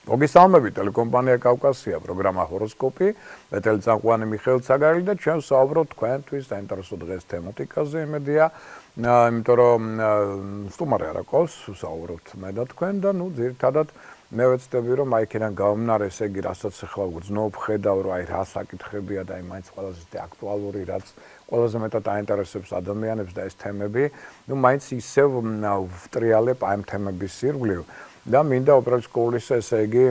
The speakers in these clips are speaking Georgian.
მოგესალმებით, ტელეკომპანია კავკასია, პროგრამა ჰოროსკოპი, მე ტელეწამყვანი მიხეილ ცაგარელი და ჩვენ ვსაუბრობთ თქვენთვის საინტერესო დღეს თემატიკაზე, იმედია, იმიტომ რომ სტუმარი არ აქვს, ვსაუბრობთ მე და თქვენ და ძირითადად მე ვეცდები რომ აი იქიდან გამომდინარე, ესე იგი, რასაც ახლა გძნობ, ხედავ, რომ აი რა საკითხებია და აი მაინც ყველაზე აქტუალური, რაც ყველაზე მეტად აინტერესებს ადამიანებს და ეს თემები, მაინც ისევ ვტრიალებ აი ამ თემების სირგვლივ. და მინდა უბრალოდ სკოლის ესე იგი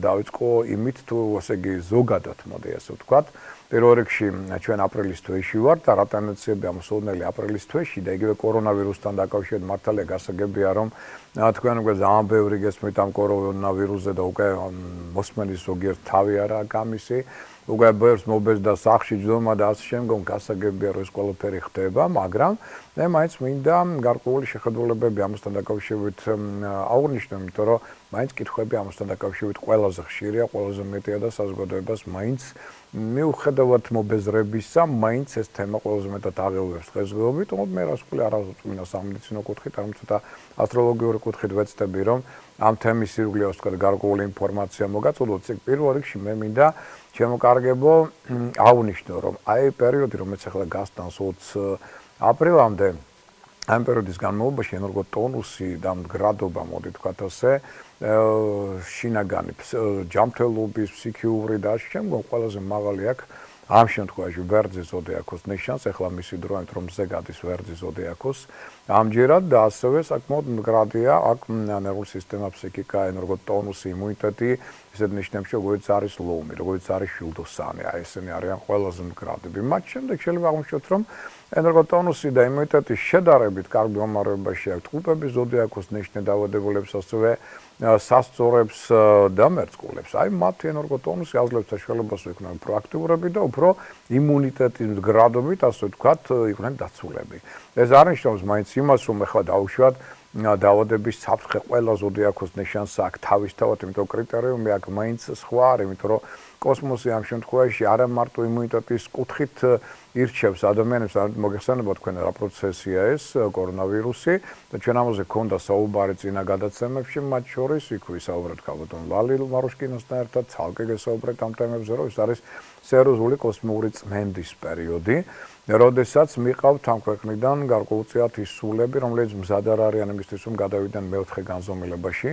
დავიწყო იმით თუ ესე იგი ზოგადად მოდი ასე ვთქვათ პირველ რიგში ჩვენ აპრილის თვეში ვართ და რა ტენდენციებია მოსულნელი აპრილის თვეში და იგივე კორონავირუსთან დაკავშირებით მართალია გასაგებია რომ თქვენ უკვე ძალიან ბევრი გესმით ამ კორონავირუსზე და უკვე მოსმენის ზოგიერთ თავი არა გამისი უკვე ბევრს მობეს და სახში ჯდომა და ასე შემდგომ გასაგებია რომ ეს ყველაფერი ხდება მაგრამ მე მაინც მინდა გარკვეული შეხედულებები ამასთან დაკავშირებით აღვნიშნო იმიტომ რომ მაინც კითხვები ამასთან დაკავშირებით ყველაზე ხშირია ყველაზე მეტია და საზოგადოებას მაინც მიუხედავად მობეზრებისა მაინც ეს თემა ყველაზე მეტად აღელვებს დღესდღეობით თუმცა მე რას ვქვილ არასწორია სამედიცინო კუთხით ამ ცოტა ასტროლოგიური კუთხით ვეცდები რომ ამ თემის ირგვლივ ვთქვათ გარკვეული ინფორმაცია მოგაწოდოთ პირველ რიგში მე მინდა შემოკარგებო აღვნიშნო რომ აი პერიოდი რომელიც ახლა გასტანს 20 აპრილამდე ამ პერიოდის განმავლობაში ენერგოტონუსი და მდგრადობა მოდი თქვათ ასე შინაგანი ჯანმრთელობის ფსიქიური და შემდგომ ყველაზე მაღალი აქვს ამ შემთხვევაში ვერძი ზოდიაქოს ნიშანს ახლა მისი დრო ამიტომ მზე გადის ვერძი ზოდიაქოს ამჯერად და ასევე საკმაოდ მდგრადია აქ ნერვული სისტემა ფსიქიკა ენერგოტონუსი იმუნიტეტი ისეთ ნიშნებში როგორც არის ლომი როგორც არის შილდოსანი აი ესენი არიან ყველაზე მდგრადები მათ შემდეგ შეიძლება აღმოჩნდეთ რომ ენერგოტონუსი და იმუნიტეტი შედარებით კარგ მდგომარეობაში აქვს ტყუპების ზოდიაქოს ნიშნე დაავადებულებს ასევე სასწორებს და მერწყულებს. აი მათი ენერგოტონუსი აძლევს საშუალებას იქნან პროაქტიურები და უფრო იმუნიტეტის მდგრადობით, ასე ვთქვათ, იყვნენ დაცულები. ეს არ ნიშნავს მაინც იმას, რომ ახლა დავუშვათ დაავადების საფრთხე ყველა ზოდიაქოს ნიშანს აქვს თავისთავად, იმიტომ კრიტერიუმი აქვს მაინც სხვა არის, იმიტომ რომ კოსმოსი ამ შემთხვევაში არა მარტო იმუნიტეტის კუთხით ირჩევს ადამიანებს, მოგეხსენებათ თქვენ რა პროცესია ეს კორონავირუსი და ჩვენ ამაზე გქონდა საუბარი წინა გადაცემებში, მათ შორის იქ ვისაუბრეთ ქალბატონ ვალილ მარუშკინოსთან ერთად, ცალკე გესაუბრეთ ამ თემებზე, რომ ეს არის სერიოზული კოსმიური წმენდის პერიოდი. როდესაც მიყავთ ამ ქვეყნიდან გარკვეულწილად ის სულები, რომლებიც მზად არ არიან იმისთვის, რომ გადავიდნენ მეოთხე განზომილებაში,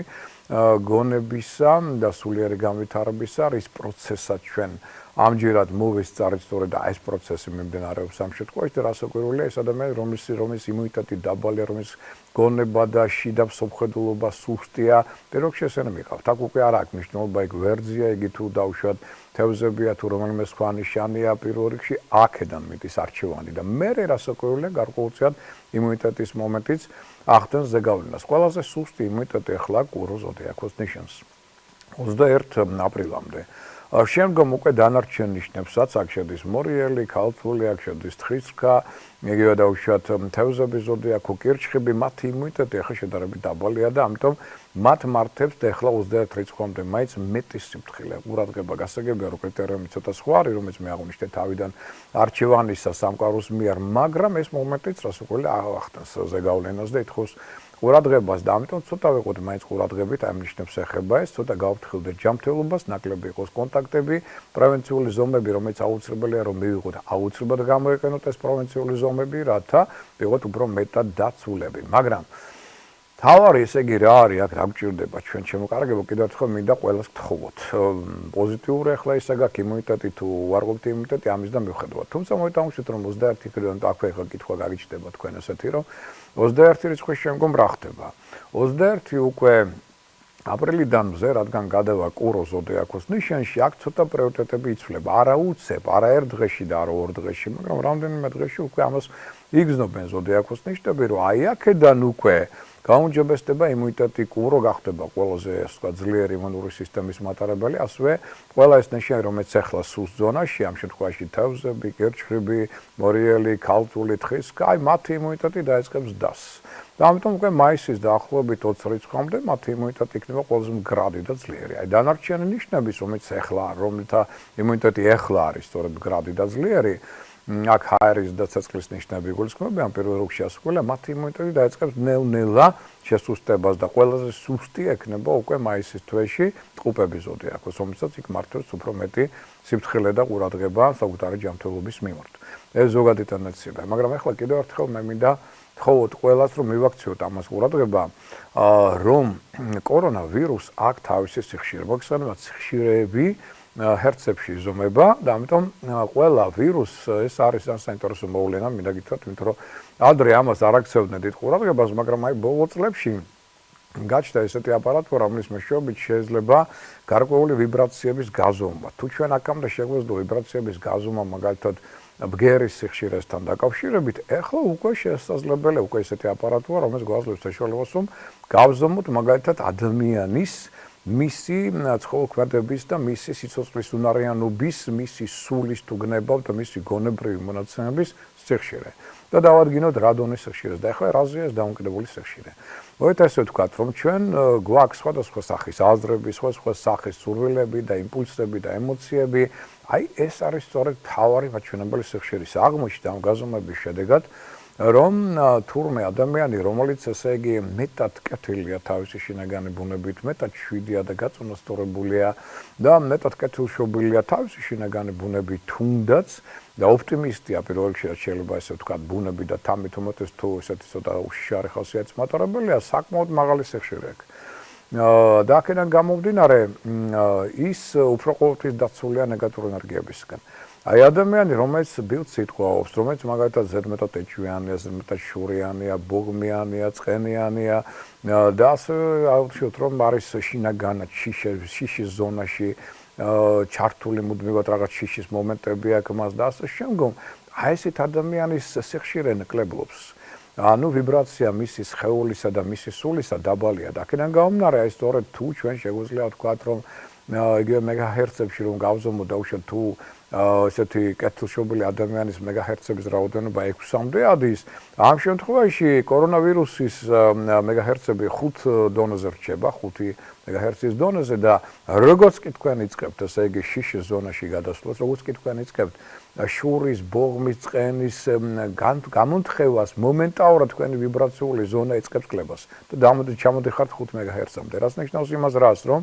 გონებისა და სულიერი განვითარებისა რის პროცესად ჩვენ ამჯერად მოვესწარეთ სწორედ ეს პროცესი მიმდინარეობს ამ შემთხვევაში და რასაკვირველია ეს ადამიანი რომლის იმუნიტეტი დაბალია რომლის გონება და შიდა მსოფლმხედველობა სუსტია პირველ რიგში ესენი მიყავთ აქ უკვე არ აქვს მნიშვნელობა იქ ვერძია იგი თუ დავუშვათ თევზებია თუ რომელიმე სხვა ნიშანია პირველ რიგში აქედან მიდის არჩევანი და მერე რასაკვირველია გარკვეულწილად იმუნიტეტის მომენტიც ახდენს ზეგავლენას ყველაზე სუსტი იმუნიტეტი ახლა კურო ზოდიაქოს ნიშანს 21 აპრილამდე შემდგომ უკვე დანარჩენ ნიშნებსაც აქ შედის მორიელი, ქალწული, აქ შედის თხრისქა, იგივე დავუშვათ თევზების ზოდიაქო კირჩხიბი, მათი იმუნიტეტი ახლა შედარებით დაბალია და ამიტომ მათ მართებს და ახლა 21 რიცხვამდე მაინც მეტი სიმთხილე ყურადღება გასაგებია რომ კრიტერიუმი ცოტა სხვა არის რომელიც მე აღვნიშნე თავიდან არჩევანისა სამყაროს მიერ მაგრამ ეს მომენტიც რასაკვირველია ახდენს ზეგავლენას და ითხოვს ყურადღებას და ამიტომ ცოტა ვიყოთ მაინც ყურადღებით ამ ნიშნებს ეხება ეს ცოტა გავფრთხილდეთ ჯანმრთელობას ნაკლები იყოს კონტაქტები პრევენციული ზომები რომელიც აუცილებელია რომ მივიღოთ აუცილებლად გამოიყენოთ ეს პრევენციული ზომები რათა ვიყოთ უფრო მეტად დაცულები მაგრამ თავარი ესე იგი რა არის აქ რა გჭირდება ჩვენ შემოკარგებო კიდევ ერთხელ მინდა ყველას გთხოვოთ პოზიტიური ახლა ისე გაქვს იმუნიტეტი თუ უარყოფთ იმუნიტეტი ამისგან მივხვდებით თუმცა მოვიტანხმოთ რომ 21 კრიტერიუმი აქვე ახლა კითხვა გაგიჩნდება თქვენ ესეთი რომ 21 რიცხვის შემდგომ რა ხდება 21 უკვე აპრილიდან მზე რადგან გადავა კურო ზოდიაქოს ნიშანში აქ ცოტა პრიორიტეტები იცვლება არა უცებ არა ერთ დღეში და არა ორ დღეში მაგრამ რამდენიმე დღეში უკვე ამას იგრძნობენ ზოდიაქოს ნიშნები რომ აი აქედან უკვე გაუმჯობესდება იმუნიტეტი კურო გახდება ყველაზე სხვა ძლიერი იმუნური სისტემის მატარებელი ასევე ყველა ეს ნიშანი რომელიც ახლა სუს ზონაში ამ შემთხვევაში თევზები, კირჩხიბი, მორიელი, ქალწული, თხისქა აი მათი იმუნიტეტი დაიწყებს დასს და ამიტომ უკვე მაისის დაახლოებით 20 რიცხვამდე მათი იმუნიტეტი იქნება ყველაზე მდგრადი და ძლიერი აი დანარჩენი ნიშნების რომელიც ახლა რომელთა იმუნიტეტი ახლა არის სწორედ მდგრადი და ძლიერი აქ ჰაერის და ცეცხლის ნიშნები გულისხმობიან პირველ რიგში ასკულა მათი იმუნიტეტი დაიწყებს ნელ-ნელა შესუსტებას და ყველაზე სუსტი ექნება უკვე მაისის თვეში ტყუპების ზოდიაქოს, რომელსაც იქ მართავს უფრო მეტი სიფრთხილე და ყურადღება საკუთარი ჯანმრთელობის მიმართ. ეს ზოგადი ტენდენციაა, მაგრამ ახლა კიდევ ერთხელ მე მინდა თხოვოთ ყველას რომ მივაქციოთ ამას ყურადღება, რომ კორონავირუს აქ თავისი სიხშირე, მოგხსენებათ სიხშირეები ჰერცებში იზომება და ამიტომ ყველა ვირუსს ეს არის საინტერესო მოვლენა, მინდა გითხრათ, იმიტომ რომ ადრე ამას არ აქცევდნენ დიდ ყურადღებას, მაგრამ აი ბოლო წლებში გაჩნდა ესეთი აპარატურა, რომლის მეშვეობით შეიძლება გარკვეული ვიბრაციების გაზომა. თუ ჩვენ აქამდე შეგვეძლო ვიბრაციების გაზომა მაგალითად ბგერის სიხშირესთან დაკავშირებით, ეხლა უკვე შესაძლებელია უკვე ესეთი აპარატურა, რომელიც გვაძლევს საშუალებას, რომ გავზომოთ მაგალითად ადამიანის მისი ცხოველქმედების და მისი სიცოცხლის უნარიანობის, მისი სულის თუგნებავ და მისი გონებრივი მონაცემების სიხშირე. და დავადგინოთ რა დონის სიხშირეს და ახლა რაზეა ეს დამოკიდებული სიხშირე. მოიეთ ასე ვთქვათ, რომ ჩვენ გვაქვს სხვადასხვა სახის აზრები, სხვადასხვა სახის სურვილები და იმპულსები და ემოციები. აი ეს არის სწორედ მთავარი მაჩვენებელი სიხშირის აღმოჩნდა ამ გაზომების შედეგად, რომ თურმე ადამიანი, რომელიც ესე იგი მეტად კეთილია თავისი შინაგანი ბუნებით, მეტად შვიდია და გაწონასწორებულია და მეტად კეთილშობილია თავისი შინაგანი ბუნებით, თუნდაც და ოპტიმისტია პირველ რიგში შეიძლება ესე ვთქვათ ბუნები და თამით უმეტეს თუ ესეთი ცოტა უშიშარი ხასიათის მატარებელია, საკმაოდ მაღალი სიხშირე აქვს. და აქედან გამომდინარე, ის უფრო ყოველთვის დაცულია ნეგატიური ენერგიებისგან. აი ადამიანი, რომელიც ბილდ სიტყვაობს, რომელიც მაგალითად ზედმეტად ეჭვიანია, ზედმეტად შურიანია, ბოღმიანია, წყენიანია და ასე აუცილებლად რომ არის შინაგანად შიშის ზონაში ჩართული მუდმივად რაღაც შიშის მომენტები აქვს მას და ასე შემდგომ, აი ესეთ ადამიანის სიხშირე ნაკლებლობს. ანუ ვიბრაცია მისი სხეულისა და მისი სულისა დაბალია და აქედან გამომდინარე, აი სწორედ თუ ჩვენ შეგვიძლია ვთქვათ, რომ იგივე მეგაჰერცებში რომ გავზომოთ და უშუალოდ თუ ესეთი კეთილშობილი ადამიანის მეგაჰერცების რაოდენობა 6-მდე ადის, ამ შემთხვევაში კორონავირუსის მეგაჰერცები 5 დონეზე რჩება, 5 მეგაჰერცის დონეზე და როგორც კი თქვენ იწყებთ, ესე იგი შიშის ზონაში გადასვლას, როგორც კი თქვენ იწყებთ შურის, ბოღმის, წყენის გამონთხევას, მომენტალურად თქვენი ვიბრაციული ზონა იწყებს კლებას და ჩამოდიხართ 5 მეგაჰერცამდე. რაც ნიშნავს იმას რას, რომ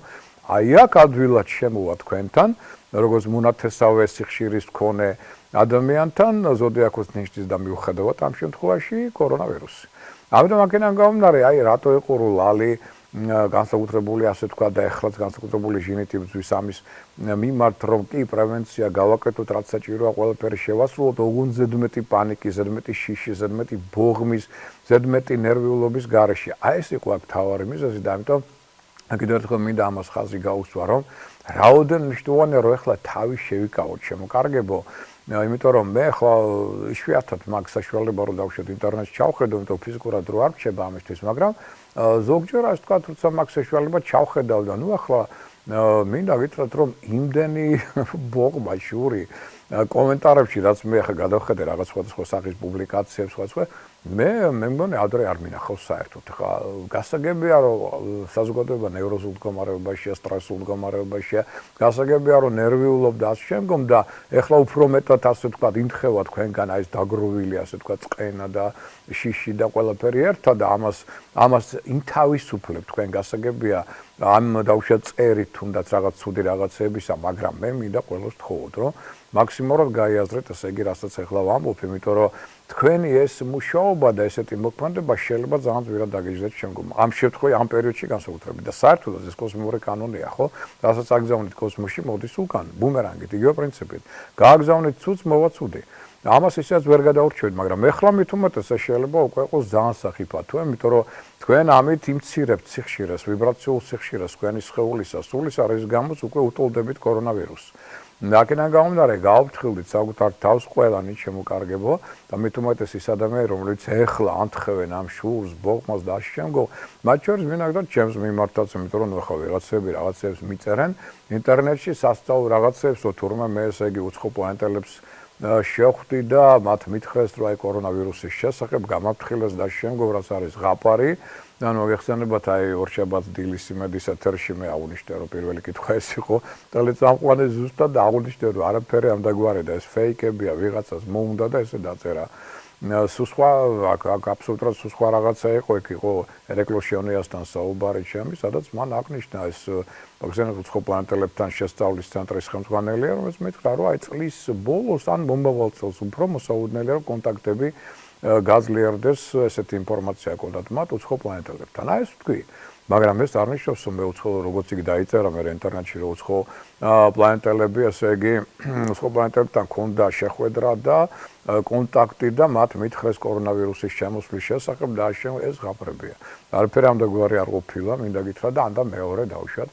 აი აქ ადვილად შემოვა თქვენთან, როგორც მონათესავე სიხშირის მქონე ადამიანთან ზოდიაქოს ნიშნის და მიუხედავად ამ შემთხვევაში კორონავირუსი. ამიტომ აქედან გამომდინარე, აი რატო ეყურულალი განსაკუთრებული ასე თქვა და ეხლაც განსაკუთრებული ჟინიტი ბძვის ამის მიმართ, რომ კი პრევენცია გავაკეთოთ, რაც საჭიროა ყველაფერი შევასრულოთ, ოღონდ ზედმეტი პანიკის, ზედმეტი შიშის, ზედმეტი ბოღმის, ზედმეტი ნერვიულობის გარეშე. აი ეს იყო აქ მთავარი მიზეზი და ამიტომ კიდევ ერთხელ მინდა ამას ხაზი გაუსვა, რომ რაოდენ მნიშვნელოვანია, რომ ეხლა თავი შევიკავოთ, შემოკარგებო, იმიტომ რომ მე ხო იშვიათად მაქვს საშუალება რომ დავუშვათ ინტერნეტში ჩავხედო, იმიტომ რომ ფიზიკურად რო არ რჩება ამისთვის, მაგრამ ზოგჯერ ასე ვთქვათ, როცა მაქვს საშუალება ჩავხედავ და ნუ ახლა მინდა გითხრათ, რომ იმდენი ბოღმა შური კომენტარებში, რაც მე ახლა გადავხედე რაღაც სხვადასხვა სახის პუბლიკაციებს, სხვადასხვა მე მგონი ადრე არ მინახავს საერთოდ. ხა გასაგებია რომ საზოგადოება ნევროზულ მდგომარეობაშია, სტრესულ მდგომარეობაშია, გასაგებია რომ ნერვიულობ და ასე შემდგომ და ეხლა უფრო მეტად ასე ვთქვათ ინთხევა თქვენგან აი ეს დაგროვილი ასე ვთქვათ წყენა და შიში და ყველაფერი ერთად და ამას ინთავისუფლებ თქვენ გასაგებია ამ დავუშვათ წერით თუნდაც რაღაც ცუდი რაღაცებისა, მაგრამ მე მინდა ყველას ვთხოვოთ, რომ მაქსიმალურად გაიაზრეთ ესე იგი, რასაც ეხლა ვამბობ, იმიტომ რომ თქვენი ეს მუშაობა და ესეთი მოქმედება შეიძლება ძალიან ძვირად დაგიჟდეთ შემდგომ. ამ შემთხვევაში ამ პერიოდში განსაკუთრებით და საერთოდ ეს კოსმიური კანონია, ხო? რასაც აგზავნით კოსმოსში, მოდის უკან, ბუმერანგით, იგივე პრინციპით. გააგზავნით ცუდს, მოვა ცუდი. ამას ისედაც ვერ გადაურჩევით, მაგრამ ეხლა მით უმეტეს შეიძლება უკვე იყოს ძალიან სახიფათო, იმიტომ რომ თქვენ ამით იმცირებთ სიხშირეს, ვიბრაციულ სიხშირეს თქვენი სხეულისა, სულისა, რის გამოც უკვე უტოლდებით კორონავირუსს. აქედან გამომდინარე, გავფრთხილდით საკუთარ თავს ყველანი შემოკარგებო და მით უმეტეს ის ადამიანები, რომლებიც ეხლა ანთხევენ ამ შურს, ბოღმას და ასე შემდგომ, მათ შორის მინდა გითხრათ ჩემს მიმართაც, იმიტომ რომ ახლა რაღაცებს მიწერენ ინტერნეტში სასწავლო რაღაცებს, თურმე მე ესე იგი უცხო პლანეტელებს შეხვდი და მათ მითხრეს, რომ აი კორონავირუსის შესახებ გამაფრთხილეს და შემდგომ რაც არის ზღაპარი. და მოგეხსენებათ აი ორშაბათს დილის იმედის ეთერში მე აღვნიშნე რომ პირველი კითხვა ეს იყო ტელეწამყვანი ზუსტად აღვნიშნე რომ არაფერი ამ დაგვარი და ეს ფეიკებია ვიღაცას მოუნდა და ესე დაწერა სხვა აქ აბსოლუტურად სხვა რაღაცა იყო იქ იყო ერეკლოშიონიასთან საუბარი ჩემი სადაც მან აღნიშნა ეს მოგხსენებთ უცხო პლანეტელებთან შესწავლის ცენტრის ხელმძღვანელია რომელიც მითხრა რომ აი წლის ბოლოს ან მომავალ წელს უფრო მოსაუდნელია რომ კონტაქტები გაზლიერდეს ესეთი ინფორმაცია ჰქონდათ მათ უცხო პლანეტელებთან. აი ეს თქვი, მაგრამ ეს არ ნიშნავს რომ მე უცხო როგორც იგი დაიწერა მე ინტერნეტში რომ უცხო პლანეტელები, ესე იგი უცხო პლანეტელებთან ჰქონდა შეხვედრა და კონტაქტი და მათ მითხრეს კორონავირუსის შემოსვლის შესახებ და ეს ღაფრებია. არაფერი ამდაგვარი არ ყოფილა, მინდა გითხრა და ანდა მეორე დავუშვათ.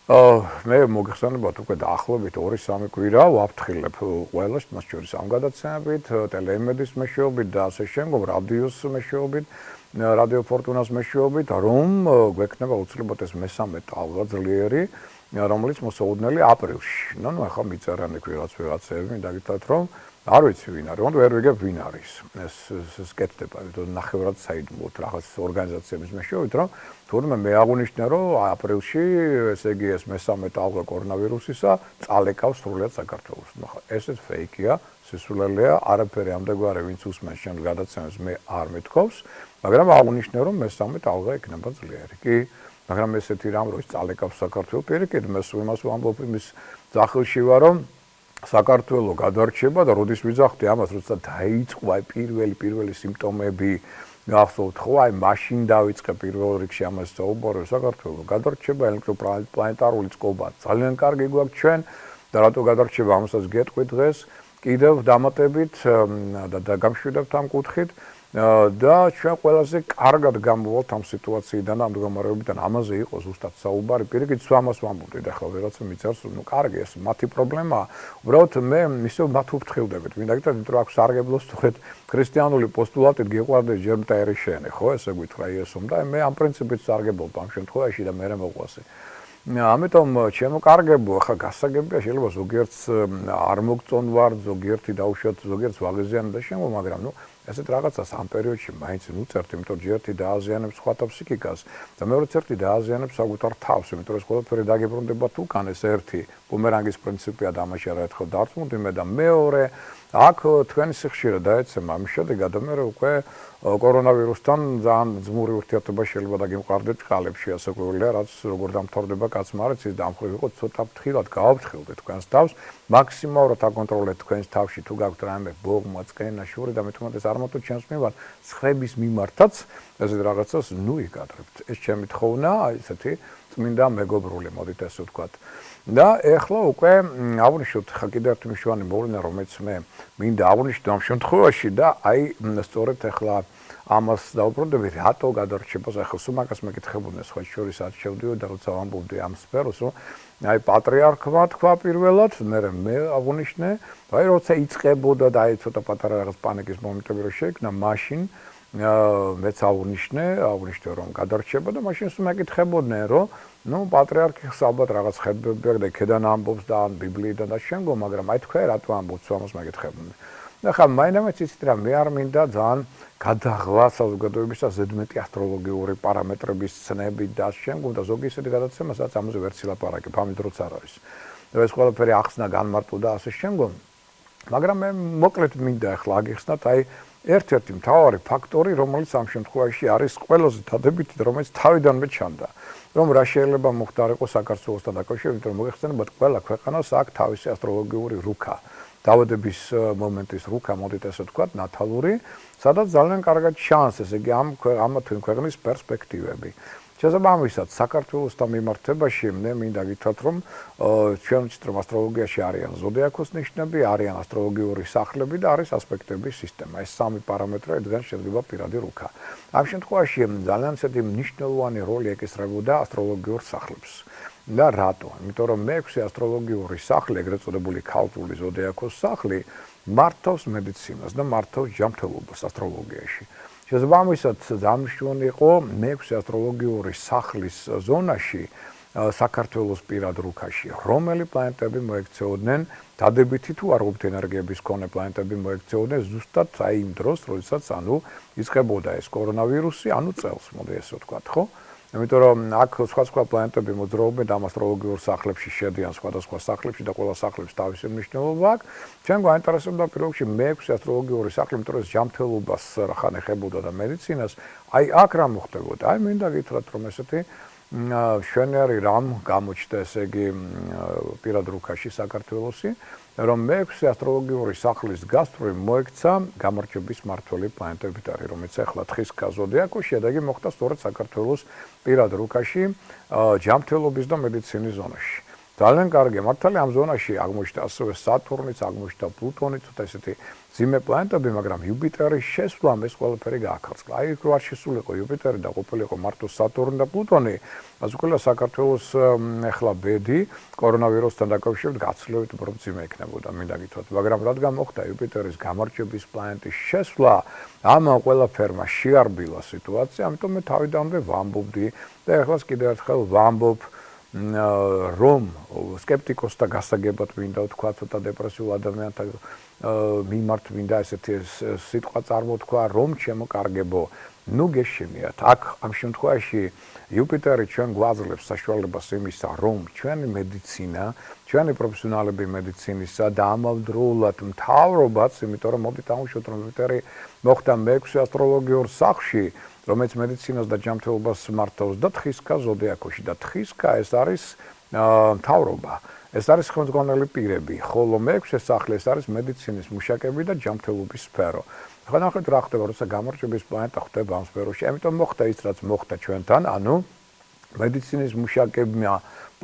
მე მოგეხსენებათ უკვე დაახლოებით 2-3 კვირა ვაფრთხილებ ყველას, მას შორის ამ გადაცემებით, ტელეიმედის მეშვეობით და ასე შემდგომ რადიოს მეშვეობით, რადიო ფორტუნას მეშვეობით, რომ გვექნება უცლებოდ ეს მესამე ტალღა ძლიერი, რომელიც მოსაუდნელი აპრილში. ნუ ახლა მიწერან იქ ვიღაცები, მინდა გითხრათ, რომ არ ვიცი ვინ არის, ვერა ვერ ვიგებ ვინ არის. ეს კეთდება, ნახევრად საიდუმლოდ რაღაც ორგანიზაციების მეშვეობით, რომ თურმე მე აღვნიშნე, რომ აპრილში, ესე იგი ეს მესამე ტალღა კორონავირუსისა წალეკავს სრულად საქართველოს. ნუ ხა ესეც ფეიკია, სისულელეა, არაფერი ამდაგვარი ვინც უსმენს ჩემს გადაცემას მე არ მეთქობს, მაგრამ აღვნიშნე, რომ მესამე ტალღა იქნება ძლიერი. კი, მაგრამ ესეთი რამ რო წალეკავს საქართველოს პირიქით, მე სულ იმას ვამბობ იმის ძახილში ვარ, რომ საქართველოს გადარჩება და როდის ვიძახდი ამას, როცა დაიწყო აი პირველი სიმპტომები გახსოვთ ხო, აი მაშინ დავიწყე პირველ რიგში ამას საუბარი, საქართველოს გადარჩება ელექტროპლანეტარული წყობა ძალიან კარგი გვაქვს ჩვენ და რატო გადარჩება ამასაც გეტყვი დღეს კიდევ დამატებით და გამშვიდობთ ამ კუთხით და ჩვენ ყველაზე კარგად გამოვვალთ ამ სიტუაციიდან, ამ მდგომარეობიდან, ამაზე იყო ზუსტად საუბარი. პირიქით, ამას ვამბობდით, ახლა ვიღაცა მიწერს, ნუ კარგი, ეს მათი პრობლემაა. უბრალოდ მე ისევ მათ ვფრთხილდებით. მინდა გითხრათ, იმიტომ რომ აქ სარგებლოს თუხეთ ქრისტიანული პოსტულატით გიყვარდეს ჯერ მტერი შენი, ხო, ესე გითხრა იესომ და მე ამ პრინციპით სარგებლობ ამ შემთხვევაში და მე მოყვასე. ამიტომ ჩემო კარგებო, ახლა გასაგებია, შეიძლება ზოგიერთს არ მოგწონ ვარ, ზოგიერთი დაუშვათ, ზოგიერთს ვაღიზიანებ და შემო, მაგრამ ნუ ესეთ რაღაცას ამ პერიოდში მაინც უწერთ, იმიტომ რომ ერთი დააზიანებს სხვათა ფსიქიკას და მეორეც ერთი დააზიანებს საკუთარ თავს, იმიტომ რომ ეს ყველაფერი დაგებრუნდება თუ კან ეს ერთი ბუმერანგის პრინციპია და ამაში არაერთხელ დარწმუნდი მე და მეორე აქ თქვენი სიხშირე დაეცემა ამის შედეგად და მე უკვე კორონავირუსთან ძალიან ძმური ურთიერთობა შეიძლება დაგიმყარდეთ წყალებში ასე ყვევლია რაც როგორ დამთავრდება კაცმა არ იცის დამხრივ იყო ცოტა ფრთხილად გავაფრთხილდეთ თქვენს თავს მაქსიმალურად აკონტროლეთ თქვენს თავში თუ გაქვთ რაიმე ბოღმა წენა შური და მithumetes არ მოწოთ ჩემს მიმართ სხრების მიმართაც ესეთ რაღაცას ნუ იკადრებთ ეს ჩემი თხოვნა ესეთი წმინდა მეგობრული მოდით ესე ვთქვათ და ეხლა უკვე აღვნიშნოთ ხა კიდევ ერთი მნიშვნელოვანი მოვლენა რომელიც მე მინდა აღვნიშნო ამ შემთხვევაში და აი სწორედ ეხლა ამას დავუბრუნდები რატო გადარჩებას ახლა სუმაკას მეკითხებოდნენ სხვა შორის არჩევდიო და როცა ვამბობდი ამ სფეროს რომ აი პატრიარქმა თქვა პირველად მე აღვნიშნე აი როცა იწყებოდა და აი ცოტა პატარა რაღაც პანიკის მომენტები რო შეექმნა მაშინ მეც აღვნიშნე რომ გადარჩება და მაშინ მეკითხებოდნენ რომ ნუ პატრიარქის ალბათ რაღაც ხედებია და ქედან ამბობს და ან ბიბლიიდან და შემდგომ მაგრამ აი თქვენ რატო ამბობთ ამას მეკითხებოდნენ და ხა მაინც იცით რა მე არ მინდა ძალიან გადაღლა საზოგადოების და ზედმეტი ასტროლოგიური პარამეტრების ცნები და შემდგომ და ზოგი ისეთი გადაცემა სადაც ამაზე ვერც ილაპარაკებ ამის დროც არ არის და ეს ყველაფერი ახსნა განმარტო და ასე შემდგომ მაგრამ მე მოკლედ მინდა ახლა აგიხსნათ აი ერთ-ერთი მთავარი ფაქტორი რომელიც ამ შემთხვევაში არის ყველაზე დადებითი და რომელიც თავიდანვე ჩანდა რომ რა შეიძლება მოხდარიყო საქართველოსთან დაკავშირებით რომ მოგეხსენებათ ყველა ქვეყანას აქვს თავისი ასტროლოგიური რუქა დავადების მომენტის რუქა მოდით ესე ვთქვათ ნათალური სადაც ძალიან კარგად ჩანს ესე იგი ამ თქვენ ქვეყნის პერსპექტივები შესაბამისად საქართველოსთან მიმართებაში მე მინდა გითხრათ რომ ჩვენ ვიცით რომ ასტროლოგიაში არიან ზოდიაქოს ნიშნები არიან ასტროლოგიური სახლები და არის ასპექტების სისტემა ეს სამი პარამეტრი ედგან შედგება პირადი რუქა ამ შემთხვევაში ძალიან ისეთი მნიშვნელოვანი როლი ეკისრებოდა ასტროლოგიურ სახლებს და რატო? იმიტომ რომ მე-6 ასტროლოგიური სახლი, ეგრეთ წოდებული ქალწული ზოდიაქოს სახლი, მართავს მედიცინას და მართავს ჯანმრთელობას ასტროლოგიაში. შესაბამისად, დამშრომლი იყო მე-6 ასტროლოგიური სახლის ზონაში საქართველოს პირად რუქაში, რომელი პლანეტები მოექცეოდნენ დადებითი თუ არ ყოფით ენერგიების მქონე პლანეტები მოექცეოდნენ ზუსტად აი იმ დროს, როდესაც იწყებოდა ეს კორონავირუსი, წელს, მოდი ესე ვთქვათ, ხო? იმიტომ რომ აქ სხვა პლანეტები მოძრაობენ და ასტროლოგიურ სახლებში შედიან სხვადასხვა სახლებში და ყველა სახლებს თავისი მნიშვნელობა აქვს. ჩვენ გვაინტერესებდა პირველ რიგში მე-6 ასტროლოგიური სახლი, იმიტომ რომ ჯანმრთელობას რახან ეხებოდა და მედიცინას, აი აქ რა მოხდებოდა? აი მინდა გითხრათ რომ ესეთი შვენიერი რამ გამოჩნდა, ესე იგი პირად რუქაში საქართველოსი, რომ მე-6 ასტროლოგიური სახლის გასწვრივ მოექცა გამარჯვების მმართველი პლანეტებით არის, რომელიც ახლა თხის ზოდიაქოს შედეგი მოხდა სწორედ საქართველოს პირად რუქაში ჯანმრთელობის და მედიცინის ზონაში. ძალიან კარგი, მართალია ამ ზონაში აღმოჩნდა ასევე სატურნიც, აღმოჩნდა პლუტონიც, ესეთი ძიმე პლანეტები, მაგრამ იუპიტერის შესვლამ ეს ყველაფერი გააქარწყლა. აი იქ რო არ შესულიყო იუპიტერი და ყოფილიყო მარტო სატურნი და პლუტონი, אז ყველა საქართველოს ახლა ბედი კორონავირუსთან დაკავშირებით გაცილებით უფრო ძიმე იქნებოდა, მინდა გითხრათ, მაგრამ რადგან მოხდა იუპიტერის გამარჯვების პლანეტის შესვლა, ამ ყველაფერმა შეარბილა სიტუაცია, ამიტომ მე თავიდანვე ვამბობდი და ახლაც კიდევ ერთხელ ვამბობ რომ სკეპტიკოსთა გასაგებად მინდა ვთქვა ცოტა დეპრესიულ ადამიანთა მიმართ მინდა ესეთი სიტყვა წარმოთქვა რომ შემოკარგებო ნუ გეშინიათ აქ ამ შემთხვევაში იუპიტერი ჩვენ გვაძლევს საშუალებას იმისა რომ ჩვენი მედიცინა ჩვენი პროფესიონალები მედიცინისა და ამავდროულად მთავრობაც იმიტომ რომ მოდით ამუშავოთ რომ იუპიტერი მოხდა მე-6 ასტროლოგიურ სახლში რომელიც მედიცინას და ჯანმრთელობას მართავს და თხისკა ზოდიაქოში და თხისკა ეს არის მთავრობა ეს არის ხელმძღვანელი პირები ხოლო მე-6 სახლი ეს არის მედიცინის მუშაკები და ჯანმრთელობის სფერო ახლა ნახეთ რა ხდება როცა გამარჯვების პლანეტა ხდება ამ სფეროში ამიტომ მოხდა ის რაც მოხდა ჩვენთან ანუ მედიცინის მუშაკებმა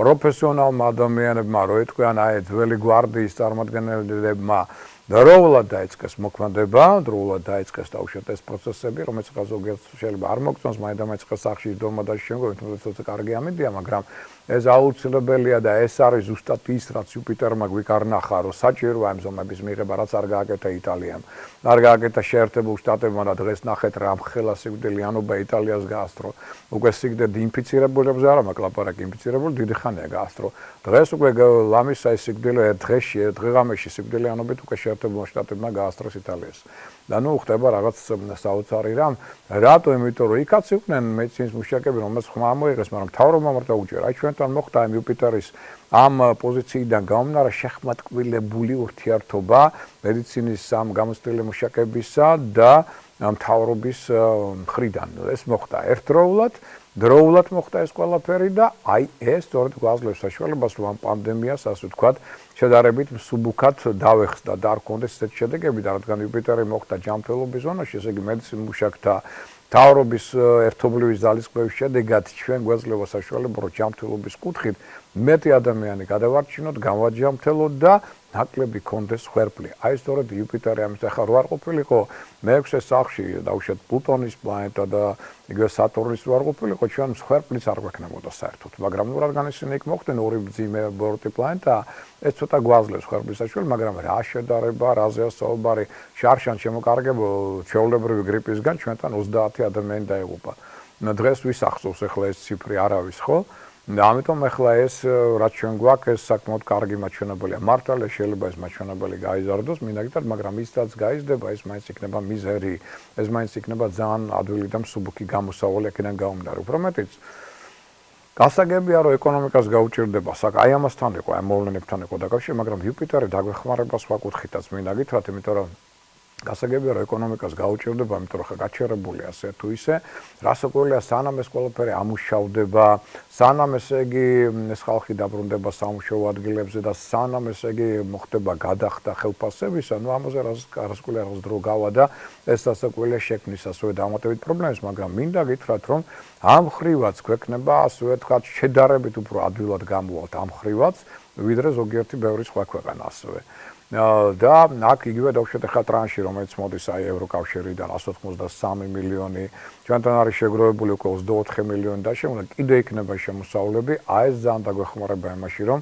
პროფესიონალმა ადამიანებმა რო ეთქვიან აი ძველი გვარდიის წარმომადგენლებმა დროულად დაიწყეს მოქმედება, დროულად დაიწყეს დაუშვათ ეს პროცესები, რომელიც ხა ზოგიერთ შეიძლება არ მოგწონს, მაინც ხა სახში დომა და შემდგომ, თუმცა კარგი ამედია, მაგრამ ეს აუცილებელია და ეს არის ზუსტად ის, რაც იუპიტერმა გვიკარნახა, რომ საჭიროა ამ ზომების მიღება, რაც არ გააკეთა იტალიამ. არ გააკეთა შეერთებულ შტატებმა და დღეს ნახეთ რა მხელა სიკვდილიანობა იტალიას გაასწრო. უკვე სიკვდილით ინფიცირებულებზე არა, მაგრამ ლაპარაკი ინფიცირებული დიდი ხანია გაასწრო. დღეს უკვე ლამის აი სიკვდილი დღეში, დღეღამეში სიკვდილიანობით უკვე შეერთებულ შტატებმა გაასწროს იტალიას. და ნუ ხდება რაღაც საოცარი რამ, რატო? იმიტომ რომ იქაც იყვნენ მედიცინის მუშაკები, რომელსაც ხმა მოიღეს, მაგრამ მთავრობამ მარტო უჭერა. აი ჩვენთან მოხდა ამ იუპიტერის ამ პოზიციიდან გამომდინარე შეხმატკბილებული ურთიერთობა მედიცინის ამ გამოცდილი მუშაკებისა და მთავრობის მხრიდან. ეს მოხდა ერთდროულად დროულად მოხდა ეს ყველაფერი და აი ეს სწორედ გვაძლევს საშუალებას რომ ამ პანდემიას ასე ვთქვათ შედარებით მსუბუქად დავეხსდა და არ ქონდეს ესეთი შედეგები და რადგან იუპიტერი მოხდა ჯანმრთელობის ზონაში ესე იგი მედიცინის მუშაკთა მთავრობის ერთობლივი ძალისხმევის შედეგად ჩვენ გვეძლევა საშუალება რომ ჯანმრთელობის კუთხით მეტი ადამიანი გადავარჩინოთ გამოვაჯანმრთელოთ და ნაკლები კონდეს ხერფლი. აი სწორედ იუპიტერი ამის ახლა რო არ ყოფილიყო მე-6 სახლში დაუშვათ პლუტონის პლანეტა და იგივე სატურნის რო არ ყოფილიყო ჩვენ ხერფლიც არ გვექნებოდა საერთოდ. მაგრამ ნუ რადგან ისინი იქ მოხდნენ ორი მძიმე ბოროტი პლანეტა ეს ცოტა გვაძლევს ხერფლის საშუალებას, მაგრამ რა შედარება, რაზეა საუბარი, შარშან შემოკარგებო ჩვეულებრივი გრიპისგან ჩვენთან 30 ადამიანი დაიღუპა. დღეს ვის ახსოვს ახლა ეს ციფრი არავის, ხო? და ამიტომ ახლა ეს რაც ჩვენ გვაქვს ეს საკმაოდ კარგი მაჩვენებელია. მართალია შეიძლება ეს მაჩვენებელი გაიზარდოს, მინდა გითხრათ, მაგრამ ის რაც გაიზრდება, ეს მაინც იქნება მიზერი, ეს მაინც იქნება ძალიან ადვილი და მსუბუქი გამოსავალი აქედან გამომდინარე. უფრო მეტიც გასაგებია რომ ეკონომიკას გაუჭირდება, აი ამასთან იყო, ამ მოვლენებთან იყო დაკავშირებული, მაგრამ იუპიტერი დაგვეხმარება სხვა კუთხითაც, მინდა გითხრათ, იმიტომ რომ გასაგებია რომ ეკონომიკას გაუჭირდება, იმიტომ რომ ხა გაჩერებულია ასე თუ ისე, რასაკვირველია სანამ ეს ყველაფერი ამუშავდება, სანამ ესე იგი ეს ხალხი დაბრუნდება სამუშაო ადგილებზე და სანამ ესე იგი მოხდება გადახდა ხელფასებისა, ნუ ამაზე რასაკვირველია რაღაც დრო გავა და ეს რასაკვირველია შექმნის ასევე დამატებით პრობლემებს, მაგრამ მინდა გითხრათ რომ ამ ხრივაც გვექნება ასე ვთქვათ შედარებით უფრო ადვილად გამოვალთ ამ ხრივაც, ვიდრე ზოგიერთი ბევრი სხვა ქვეყანა ასევე. და აქ იგივე დავუშვათ ახლა ტრანში რომელიც მოდის აი ევროკავშირიდან 183 მილიონი ჩვენთან არის შეგროვებული უკვე 24 მილიონი და შემდგომ კიდე იქნება შემოსავლები აი ეს ძალიან დაგვეხმარება იმაში რომ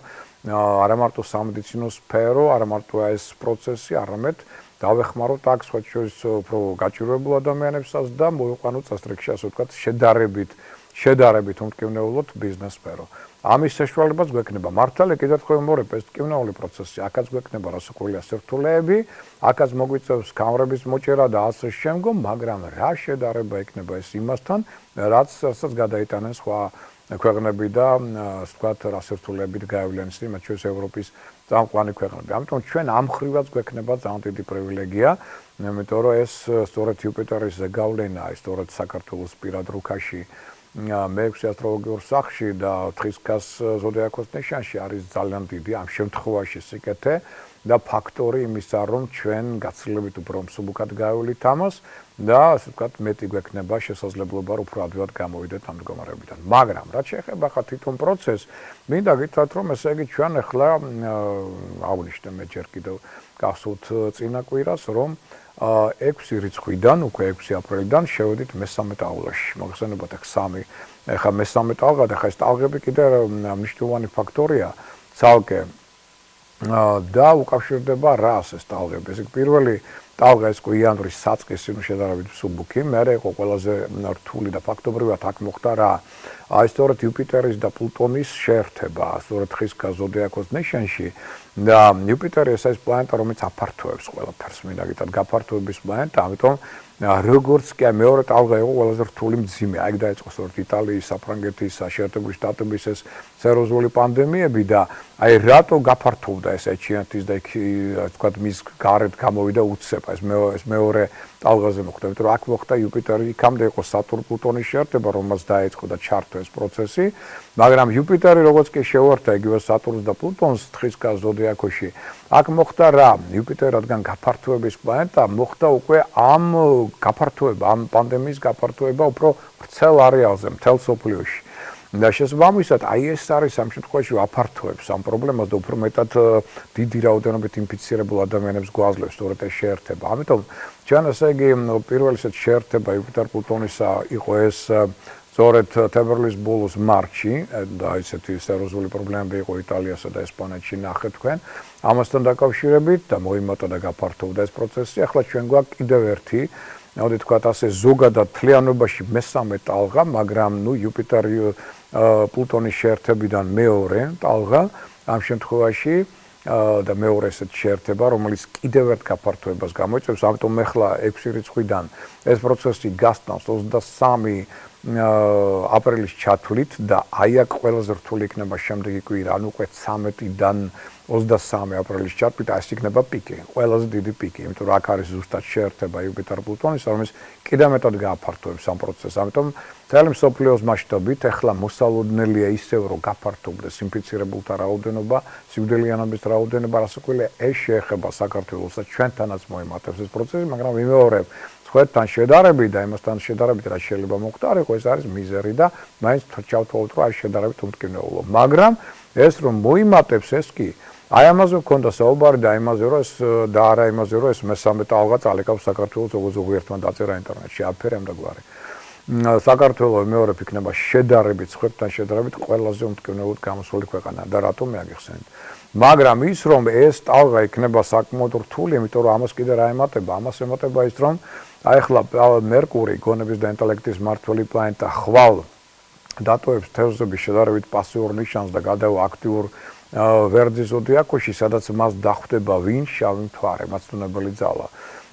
არა მარტო სამედიცინო სფერო არა მარტო ეს პროცესი არამედ დავეხმაროთ აქ სხვა შორის უფრო გაჭირვებულ ადამიანებსაც და მოვიყვანოთ წესრიგში ასე ვთქვათ შედარებით უმტკივნეულოთ ბიზნეს სფერო ამის საშუალებაც გვექნება. მართალია კიდევ ერთხელ ვიმეორებ, ეს ტკივნეული პროცესი, აქაც გვექნება რასაკვირველია სირთულეები, აქაც მოგვიწევს გამრების მოჭერა და ასე შემდგომ, მაგრამ რა შედარება ექნება ეს იმასთან, რასაც გადაიტანენ სხვა ქვეყნები და ასე ვთქვათ, რა სირთულეებით გაივლენენ მათ შორის ევროპის წამყვანი ქვეყნები. ამიტომ ჩვენ ამ ხრივაც გვექნება ძალიან დიდი პრივილეგია, იმიტომ რომ ეს სწორედ იუპიტერის ზეგავლენა, სწორედ საქართველოს პირად რუქაში მე-6 ასტროლოგიურ სახლში და 4 ქას ზოდიაქოს ნიშანში არის ძალიან დიდი ამ შემთხვევაში სიკეთე და ფაქტორი იმისა, რომ ჩვენ გაცილებით უფრო მსუბუქად გავივლით ამას და ასე ვთქვათ, მეტი გვექნება შესაძლებლობა, რომ უფრო ადვილად გამოვიდეთ ამ მდგომარეობიდან. მაგრამ რაც შეეხება ხა თვითონ პროცესს, მინდა გითხრათ, რომ ესე იგი ჩვენ ახლა აღვნიშნე მე ჯერ კიდევ გახსოვთ წინა კვირას, რომ 6 რიცხვიდან, უკვე 6 აპრილიდან შევედით მესამე ტალღაში. მოგხსენებათ აქ 3. ეხა მესამე ტალღა და ხა ეს ტალღები კიდე მნიშვნელოვანი ფაქტორია ცალკე და უკავშირდება რას ეს ტალღები. ეს პირველი ტალღა ეს იანვრის საწყისი შედარებით მსუბუქი, მერე იყო ყველაზე რთული და ფაქტობრივად აქ მოხდა რა? აი სწორედ იუპიტერის და პლუტონის შეერთება, სწორედ ხის ზოდიაქოს ნიშანში და იუპიტერი ეს არის პლანეტა, რომელიც აფართოებს ყველაფერს, მინდა გითხრათ, გაფართოების პლანეტა, ამიტომ როგორც კი მეორე ტალღა იყო ყველაზე რთული მძიმე, აი დაიწყო სწორედ იტალიის, საფრანგეთის, შეერთებული შტატების ეს სერიოზული პანდემიები და აი რატო გაფართოვდა ეს ეჩიანთის და თქვათ მის გარეთ გამოვიდა უცება ეს მეორე ტალღაზე მოხდა, იმიტომ რომ აქ მოხდა იუპიტერი, იქამდე იყო სატურნ-პლუტონის შეერთება, რომელსაც დაიწყო და ჩართო ეს პროცესი, მაგრამ იუპიტერი როგორც კი შეუერთდა იგივე სატურნს და პლუტონს 9 ზოდიაქოში, აქ მოხდა რა? იუპიტერი რადგან გაფართოების პლანეტა, მოხდა უკვე ამ გაფართოება, ამ პანდემიის გაფართოება უფრო ვრცელ არეალზე, მთელ სოფლიოში. და შესაბამისად, აი ეს არის ამ შემთხვევაში აფართოებს ამ პრობლემას და უფრო მეტად დიდი რაოდენობით ინფიცირებულ ადამიანებს გვაძლევს სწორედ ეს შეერთება. ამიტომ ჩვენ ესე იგი პირველი ესეთ შეერთება იუპიტერ-პლუტონისა იყო ეს სწორედ თებერვლის ბოლოს მარტში და ისეთი სერიოზული პრობლემები იყო იტალიასა და ესპანეთში ნახეთ თქვენ. ამასთან დაკავშირებით და მოიმატა და გაფართოვდა ეს პროცესი. ახლა ჩვენ გვაქვს კიდევ ერთი ნაოდი თქვათ ასე ზოგადად თლიანობაში მესამე ტალღა, მაგრამ ნუ იუპიტერი პლუტონის შეერთებიდან მეორე ტალღა ამ შემთხვევაში და მეორე ესეთ შეერთება, რომელიც კიდევ ერთ გაფართოებას გამოიწვევს, ამიტომ ახლა 6 რიცხვიდან ეს პროცესი გასტანს 23 აპრილის ჩათვლით და აი აქ ყველაზე რთული იქნება შემდეგი კვირა, ანუ უკვე 13-დან 23 აპრილის ჩათვლით ეს იქნება პიკი, ყველაზე დიდი პიკი, იმიტომ რომ აქ არის ზუსტად შეერთება იუპიტერ-პლუტონის, რომელიც კიდევ მეტად გააფართოებს ამ პროცესს. ამიტომ მთელი მსოფლიოს მასშტაბით ახლა მოსალოდნელია ისევ რომ გაფართოვდეს ინფიცირებულთა რაოდენობა, სიკვდილიანობის რაოდენობა, რასაკვირველია ეს შეეხება საქართველოსაც, ჩვენთანაც მოიმატებს ეს პროცესი, მაგრამ ვიმეორებ სხვებთან შედარებით და იმასთან შედარებით რაც შეიძლება მოხდარიყო, ეს არის მიზერი და მაინც ჩავთვალოთ, რომ არის შედარებით უმტკივნეულო. მაგრამ ეს რომ მოიმატებს ეს კი აი ამაზე მქონდა საუბარი და იმაზე რომ ეს და არა იმაზე რომ ეს მესამე ტალღა წალეკავს საქართველოს როგორც ზოგიერთმა დაწერა ინტერნეტში აფერი ამდაგვარი. საქართველოს მეორე იქნება შედარებით სხვებთან შედარებით ყველაზე უმტკივნეულად გამოსული ქვეყანა და რატომ მე აგიხსენეთ. მაგრამ ის რომ ეს ტალღა იქნება საკმაოდ რთული, იმიტომ რომ ამას კიდე რა ემატება? ამას ემატება ის რომ აი ახლა მერკური, გონების და ინტელექტის მმართველი პლანეტა ხვალ დატოვებს თევზების შედარებით პასიურ ნიშანს და გადავა აქტიურ ვერძის ზოდიაქოში, სადაც მას დახვდება ვინ? შავი მთვარე, მაცდუნებელი ძალა.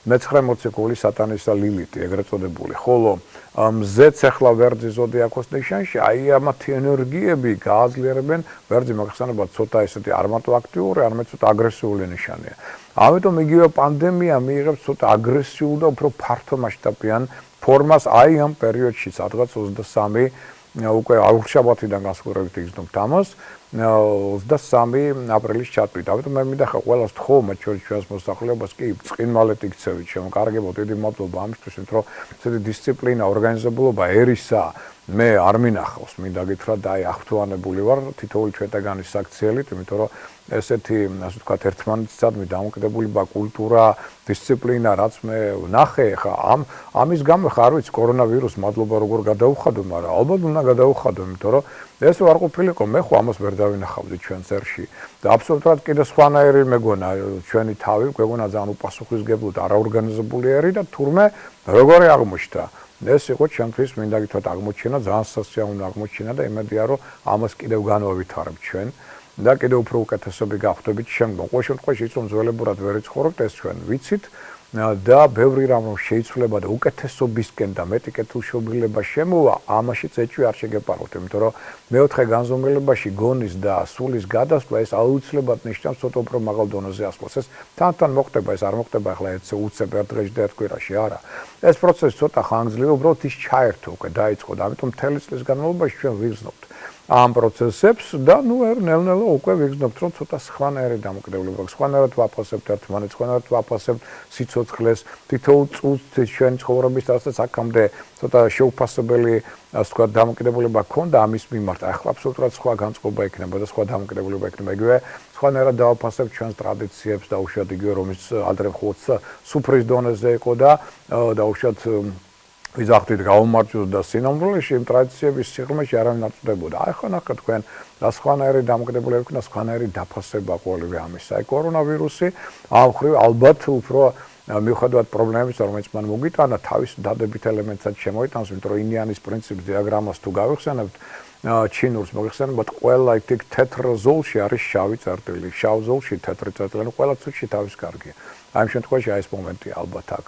მე-9 მოციქული სატანისა ლილითი, ეგრეთ წოდებული. ხოლო მზეც ახლა ვერძის ზოდიაქოს ნიშანში, აი ამათი ენერგიები გააძლიერებენ ვერძი, მაგხსენებათ ცოტა ესეთი არ მარტო აქტიური, არამედ ცოტა აგრესიული ნიშანია. ამიტომ იგივე პანდემია მიიღებს ცოტა აგრესიულ და უფრო ფართო მასშტაბიან ფორმას აი ამ პერიოდში, სადღაც 23 უკვე აუხშაბათიდან განსაკუთრებით იგრძნობთ ამას 23 აპრილის ჩათვლით. ამიტომ მე მინდა ხა ყველას თხოვ, მათ შორის ჩვენს მოსახლეობას კი წყინმალეთ იქცევით, შემოკარგებოთ, დიდი მადლობა ამისთვის, რომ ესეთი დისციპლინა, ორგანიზებულობა ერისა მე არ მინახავს, მინდა გითხრათ და აი აღფრთოვანებული ვარ თითოეული ჩვენთაგანის საქციელით, იმიტომ რომ ესეთი, ასე ვთქვათ, ერთმანეთისადმი დამოკიდებულება, კულტურა, დისციპლინა, რაც მე ვნახე ხა ამის გამო ხა არ ვიცი კორონავირუსს მადლობა როგორ გადაუხადო, მაგრამ ალბათ უნდა გადაუხადო, იმიტომ რომ ეს არ ყოფილიყო, მე ხო ამას ვერ დავინახავდი ჩვენ წერში და აბსოლუტურად კიდე სხვანაირი მეგონა ჩვენი თავი, გვეგონა ძალიან უპასუხისმგებლო და არაორგანიზებული ერი და თურმე როგორი აღმოჩნდა ეს იყო ჩემთვის მინდა გითხრათ აღმოჩენა, ძალიან სასიამოვნო აღმოჩენა და იმედია რომ ამას კიდევ განვავითარებთ ჩვენ და კიდევ უფრო უკეთესები გავხდებით შემდგომ. ყოველ შემთხვევაში ის რომ ძველებურად ვერ იცხოვრობთ ეს ჩვენ ვიცით და ბევრი რამ რომ შეიცვლება და უკეთესობისკენ და მეტი კეთილშობილება შემოვა, ამაშიც ეჭვი არ შეგეპაროთ, იმიტომ რომ მეოთხე განზომილებაში გონის და სულის გადასვლა ეს აუცილებლად ნიშნავს ცოტა უფრო მაღალ დონეზე ასვლას. ეს თან მოხდება, ეს არ მოხდება ახლა უცებ ერთ დღეში და ერთ კვირაში, არა. ეს პროცესი ცოტა ხანგრძლივია, უბრალოდ ის ჩაერთო უკვე დაიწყო და ამიტომ მთელი წლის განმავლობაში ჩვენ ვიგრძნობთ ამ პროცესებს და ნელ-ნელა უკვე ვიგრძნობთ რომ ცოტა სხვანაირი დამოკიდებულება აქვს. სხვანაირად ვაფასებთ ერთმანეთს, სხვანაირად ვაფასებთ სიცოცხლეს, თითოეულ წუთს ჩვენი ცხოვრების დასაწყისად აქამდე ცოტა შეუფასებელი ასე ვთქვათ დამოკიდებულება ჰქონდა ამის მიმართ. ახლა აბსოლუტურად სხვა განწყობა იქნება და სხვა დამოკიდებულება იქნება. იგივე სხვანაირად დავაფასებთ ჩვენს ტრადიციებს და უშუალოდ იგივე რომის ადრე მხოლოდ სუფრის დონეზე იყო და უშუალოდ ვიზახდით გაუმარჯოს და სინამდვილეში იმ ტრადიციების სიღრმეში არავინ არ წდებოდა. ახლა ნახეთ თქვენ და სხვანაირი დამოკიდებულება იქნება, სხვანაირი დაფასება ყოველივე ამისა. აი კორონავირუსი ამ მხრივ ალბათ უფრო მიუხედავად პრობლემებისა, რომელიც მან მოგიტანა, თავის დადებით ელემენტსაც შემოიტანს, იმიტომ რომ ინიანის პრინციპს დიაგრამას თუ გავიხსენებთ, ჩინურს მოგიხსენებათ, ყველა იქ თეთრ ზოლში არის შავი წერტილი, შავ ზოლში თეთრი წერტილი, ანუ ყველა წუთში თავის კარგია. აი ამ შემთხვევაში აი ეს მომენტია ალბათ აქ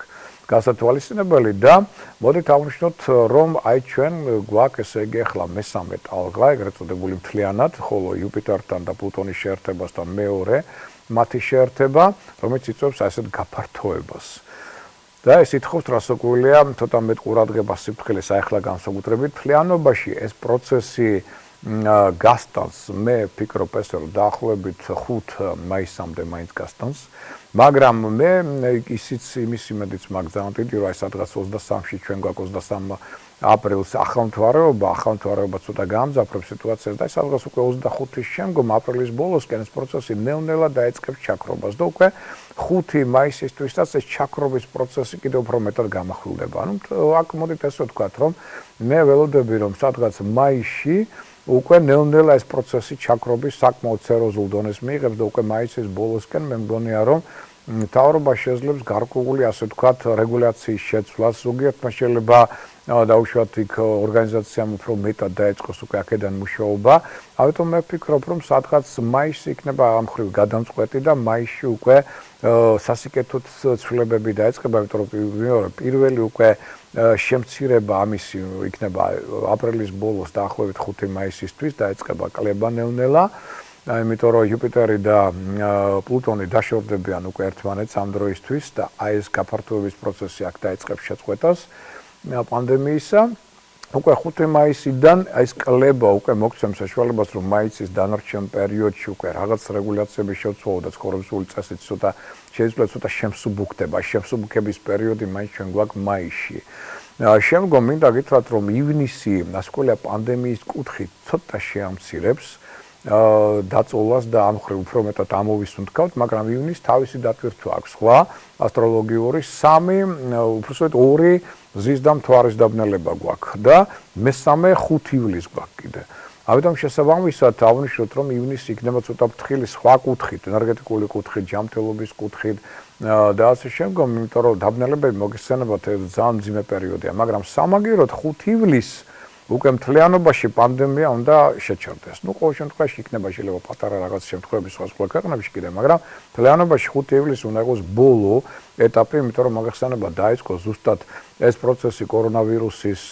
გასათვალისწინებელი და მოდით აღვნიშნოთ რომ აი ჩვენ გვაქვს ესე იგი ახლა მესამე ტალღა, ეგრეთ წოდებული მთლიანად, ხოლო იუპიტერთან და პლუტონის შეერთებასთან მეორე მათი შეერთება, რომელიც იწვევს ასეთ გაფართოებას. და ეს ითხოვს რასაკვირველია, ცოტა მეტ ყურადღებას სიფრთხილეს ახლა განსაკუთრებით მთლიანობაში ეს პროცესი გასტანს, მე ვფიქრობ ესე რომ დაახლოებით 5 მაისამდე მაინც გასტანს. მაგრამ მე ისიც იმის იმედიც მაქვს ძალიან დიდი რომ აი სადღაც 23-ში ჩვენ გვაქვს 23 აპრილს ახალმთვარეობა ცოტა გაამძაფრებს სიტუაციას და სადღაც უკვე 25-ის შემდგომ აპრილის ბოლოსკენ ეს პროცესი ნელ-ნელა დაიწყებს ჩაქრობას და უკვე 5 მაისისთვისაც ეს ჩაქრობის პროცესი კიდევ უფრო მეტად გამახვილდება. ანუ აქ მოდით ესე ვთქვათ რომ მე ველოდები რომ სადღაც მაისში უკვე ნელ-ნელა ეს პროცესი ჩაქრობის საკმაოდ სერიოზულ დონეს მიიღებს და უკვე მაისის ბოლოსკენ მე მგონია რომ მთავრობა შეძლებს გარკვეული ასე ვთქვათ რეგულაციის შეცვლას, ზოგიერთმა შეიძლება დაუშვათ იქ ორგანიზაციამ უფრო მეტად დაეწყოს უკვე აქედან მუშაობა. ამიტომ მე ვფიქრობ რომ სადღაც მაისში იქნება ამ მხრივ გადამწყვეტი და მაისში უკვე სასიკეთოდ ცვლილებები დაეწყება, იმიტომ რომ პირველი უკვე შემცირება ამისი იქნება აპრილის ბოლოს დაახლოებით 5 მაისისთვის დაეწყება კლება ნელ-ნელა. იმიტომ რომ იუპიტერი და პლუტონი დაშორდებიან უკვე ერთმანეთს ამ დროისთვის და აი ეს გაფართოების პროცესი აქ დაიწყებს შეწყვეტას პანდემიისა. უკვე 5 მაისიდან აი ეს კლება უკვე მოგცემს საშუალებას რომ მაისის დანარჩენ პერიოდში უკვე რაღაც რეგულაციები შევცვალო და ცხოვრებისული წესით ცოტა შეიძლება ცოტა შემსუბუქდება. შემსუბუქების პერიოდი მაინც ჩვენ გვაქვს მაისში. შემდგომ მინდა გითხრათ რომ ივნისი ასკოლია პანდემიის კუთხით ცოტა შეამცირებს დაწოლას და ამ მხრივ უფრო მეტად ამოვისუნთქავთ, მაგრამ ივნის თავისი დატვირთვა აქვს სხვა ასტროლოგიური 3 უბრალოდ 2 ზის და მთვარის დაბნელება გვაქვს და მესამე 5 ივლისს გვაქვს კიდე. ამიტომ შესაბამისად აღვნიშნოთ რომ ივნისი იქნება ცოტა ფრთხილი სხვა კუთხით, ენერგეტიკული კუთხით, ჯანმრთელობის კუთხით და ასე შემდგომ, იმიტომ რომ დაბნელებები მოგიხსენებათ ძალიან მძიმე პერიოდია, მაგრამ სამაგიეროდ 5 ივლისს უკვე მთლიანობაში პანდემია უნდა შეჩერდეს. ნუ ყოველ შემთხვევაში იქნება შეიძლება პატარა რაღაც შემთხვევები სხვა ქვეყნებში კიდე, მაგრამ მთლიანობაში 5 ივლისს უნდა იყოს ბოლო ეტაპი, იმიტომ რომ მოგეხსენებათ დაიწყო ზუსტად ეს პროცესი კორონავირუსის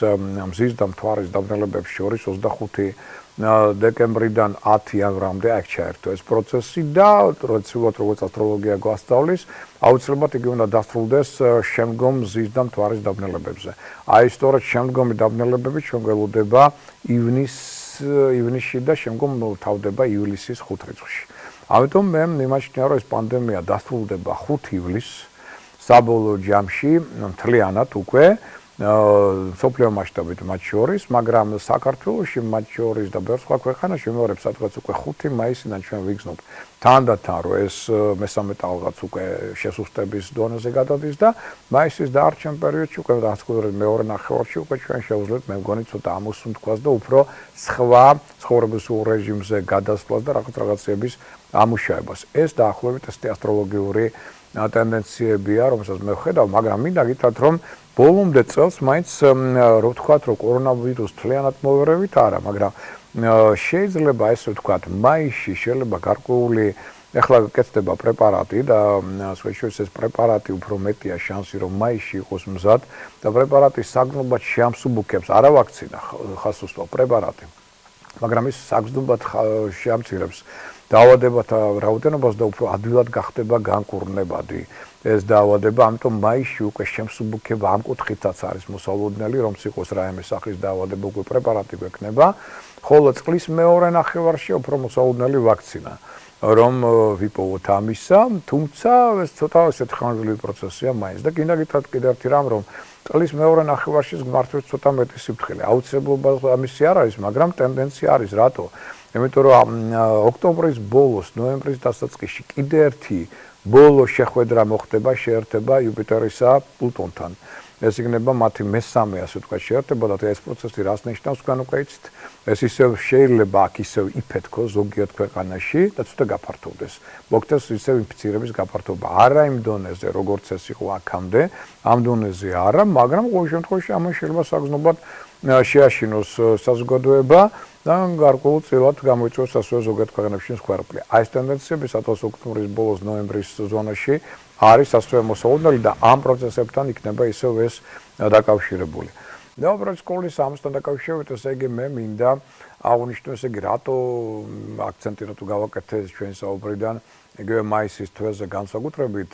მზის და მთვარის დაბნელებებს შორის 25 დეკემბრიდან 10 იანვრამდე აქ ჩაერთო ეს პროცესი და როდესაც როგორც ასტროლოგია გვასწავლის, აუცილებლად იგი უნდა დასრულდეს შემდგომ მზის და მთვარის დაბნელებებზე. აი სწორედ შემდგომი დაბნელებები ჩვენ გველოდება ივნისში და შემდგომ თავდება ივლისის 5 რიცხვში. ამიტომ მე მიმაჩნია რომ ეს პანდემია დასრულდება 5 ივლისს საბოლოო ჯამში მთლიანად უკვე სოფლიო მასშტაბით მათ შორის, მაგრამ საქართველოში მათ შორის და ბევრ სხვა ქვეყანაში ვიმეორებ სადღაც უკვე 5 მაისიდან ჩვენ ვიგრძნობთ თანდათან რომ ეს მესამე ტალღაც უკვე შესუსტების დონეზე გადადის და მაისის დარჩენ პერიოდში უკვე განსაკუთრებით მეორე ნახევარში უკვე ჩვენ შევძლებ მე მგონი ცოტა ამოსუნთქვას და უფრო სხვა ცხოვრებისულ რეჟიმზე გადასვლას და რაღაცების ამუშავებას. ეს დაახლოებით ესეთი ასტროლოგიური ტენდენციებია, რომელსაც მე ვხედავ, მაგრამ მინდა გითხრათ რომ ბოლომდე წელს მაინც რო ვთქვათ, რომ კორონავირუს თლიანად მოვერევით არა, მაგრამ შეიძლება ესე ვთქვათ, მაისში შეიძლება გარკვეული ეხლა კეთდება პრეპარატი და სხვაშორის ეს პრეპარატი უფრო მეტია შანსი რომ მაისში იყოს მზად და პრეპარატის საგრძნობად შეამსუბუქებს არა ვაქცინა ხას უსვამს პრეპარატი მაგრამ ის საგრძნობად შეამცირებს დაავადებათა რაოდენობას და უფრო ადვილად გახდება განკურნებადი ეს დაავადება ამიტომ მაისში უკვე შემსუბუქება ამ კუთხითაც არის მოსალოდნელი რომ იყოს რაიმე სახის დაავადება უკვე პრეპარატი გვექნება ხოლო წლის მეორე ნახევარში უფრო მოსალოდნელი ვაქცინა რომ ვიპოვოთ ამისა, თუმცა ეს ცოტა ესეთ ხანგრძლივი პროცესია მაინც და კიდევ კიდევ ერთი რამ რომ წლის მეორე ნახევარში მართლაც ცოტა მეტი სიფრთხილე. აუცილებლობა ამისი არ არის, მაგრამ ტენდენცია არის, რატო? იმიტომ რომ ოქტომბრის ბოლოს, ნოემბრის დასაწყისში კიდევ ერთი ბოლო შეხვედრა მოხდება, შეერთება იუპიტერისა პლუტონთან. ეს იქნება მათი მესამე, ასე ვთქვათ, შეერთება და ეს პროცესი რას ნიშნავს, თქვენ უკვე იცით. ეს ისევ შეიძლება აქ ისევ იფეთქოს ზოგიერთ ქვეყანაში და ცოტა გაფართოვდეს. მოგწევს ისევ ინფიცირების გაფართოება. არა იმ დონეზე, როგორც ეს იყო აქამდე, ამ დონეზე არა, მაგრამ ყოველ შემთხვევაში ამან შეიძლება საგრძნობად შეაშინოს საზოგადოება და გარკვეულწილად გამოიწვევს ასევე ზოგიერთ ქვეყნებში მსხვერპლი. აი ეს ტენდენციები სადღაც ოქტომბრის ბოლოს, ნოემბრის ზონაში არის ასევე მოსალოდნელი და ამ პროცესებთან იქნება ისევ ეს დაკავშირებული. და უბრალოდ სკოლის ამასთან დაკავშირებით ესე იგი მე მინდა აღნიშნო ესე იგი რატო აქცენტი რატო გავაკეთე ჩვენ საუბრიდან იგივე მაისის თვეზე განსაკუთრებით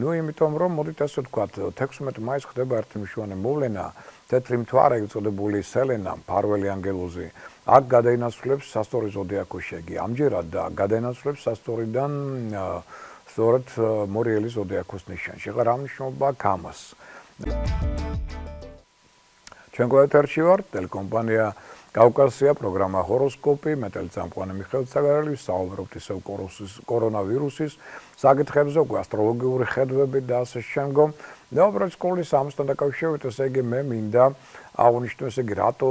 ნუ იმიტომ რომ მოდით ასე ვთქვათ 16 მაისს ხდება ერთი მნიშვნელოვანი მოვლენა თეთრი მთვარე ეწოდებული სელენა მფარველი ანგელოზი აქ გადაინაცვლებს სასტორი ზოდიაქოს შეგი ამჯერად და გადაინაცვლებს სასტორიდან სწორედ მორიელის ზოდიაქოს ნიშანში ახლა რა მნიშვნელობა აქვს ამას ჩვენ გვეთერში ვარ ტელეკომპანია კავკასია პროგრამა ჰოროსკოპი მე ტელეწამყვანი მიხეილ ცაგარელი საუბრობთ ისევ კორონავირუსის საკითხებზე უკვე ასტროლოგიური ხედვები და ასე შემდგომ და უბრალოდ სკოლის ამასთან დაკავშირებით ესე იგი მე მინდა აღნიშნო ესე იგი რატო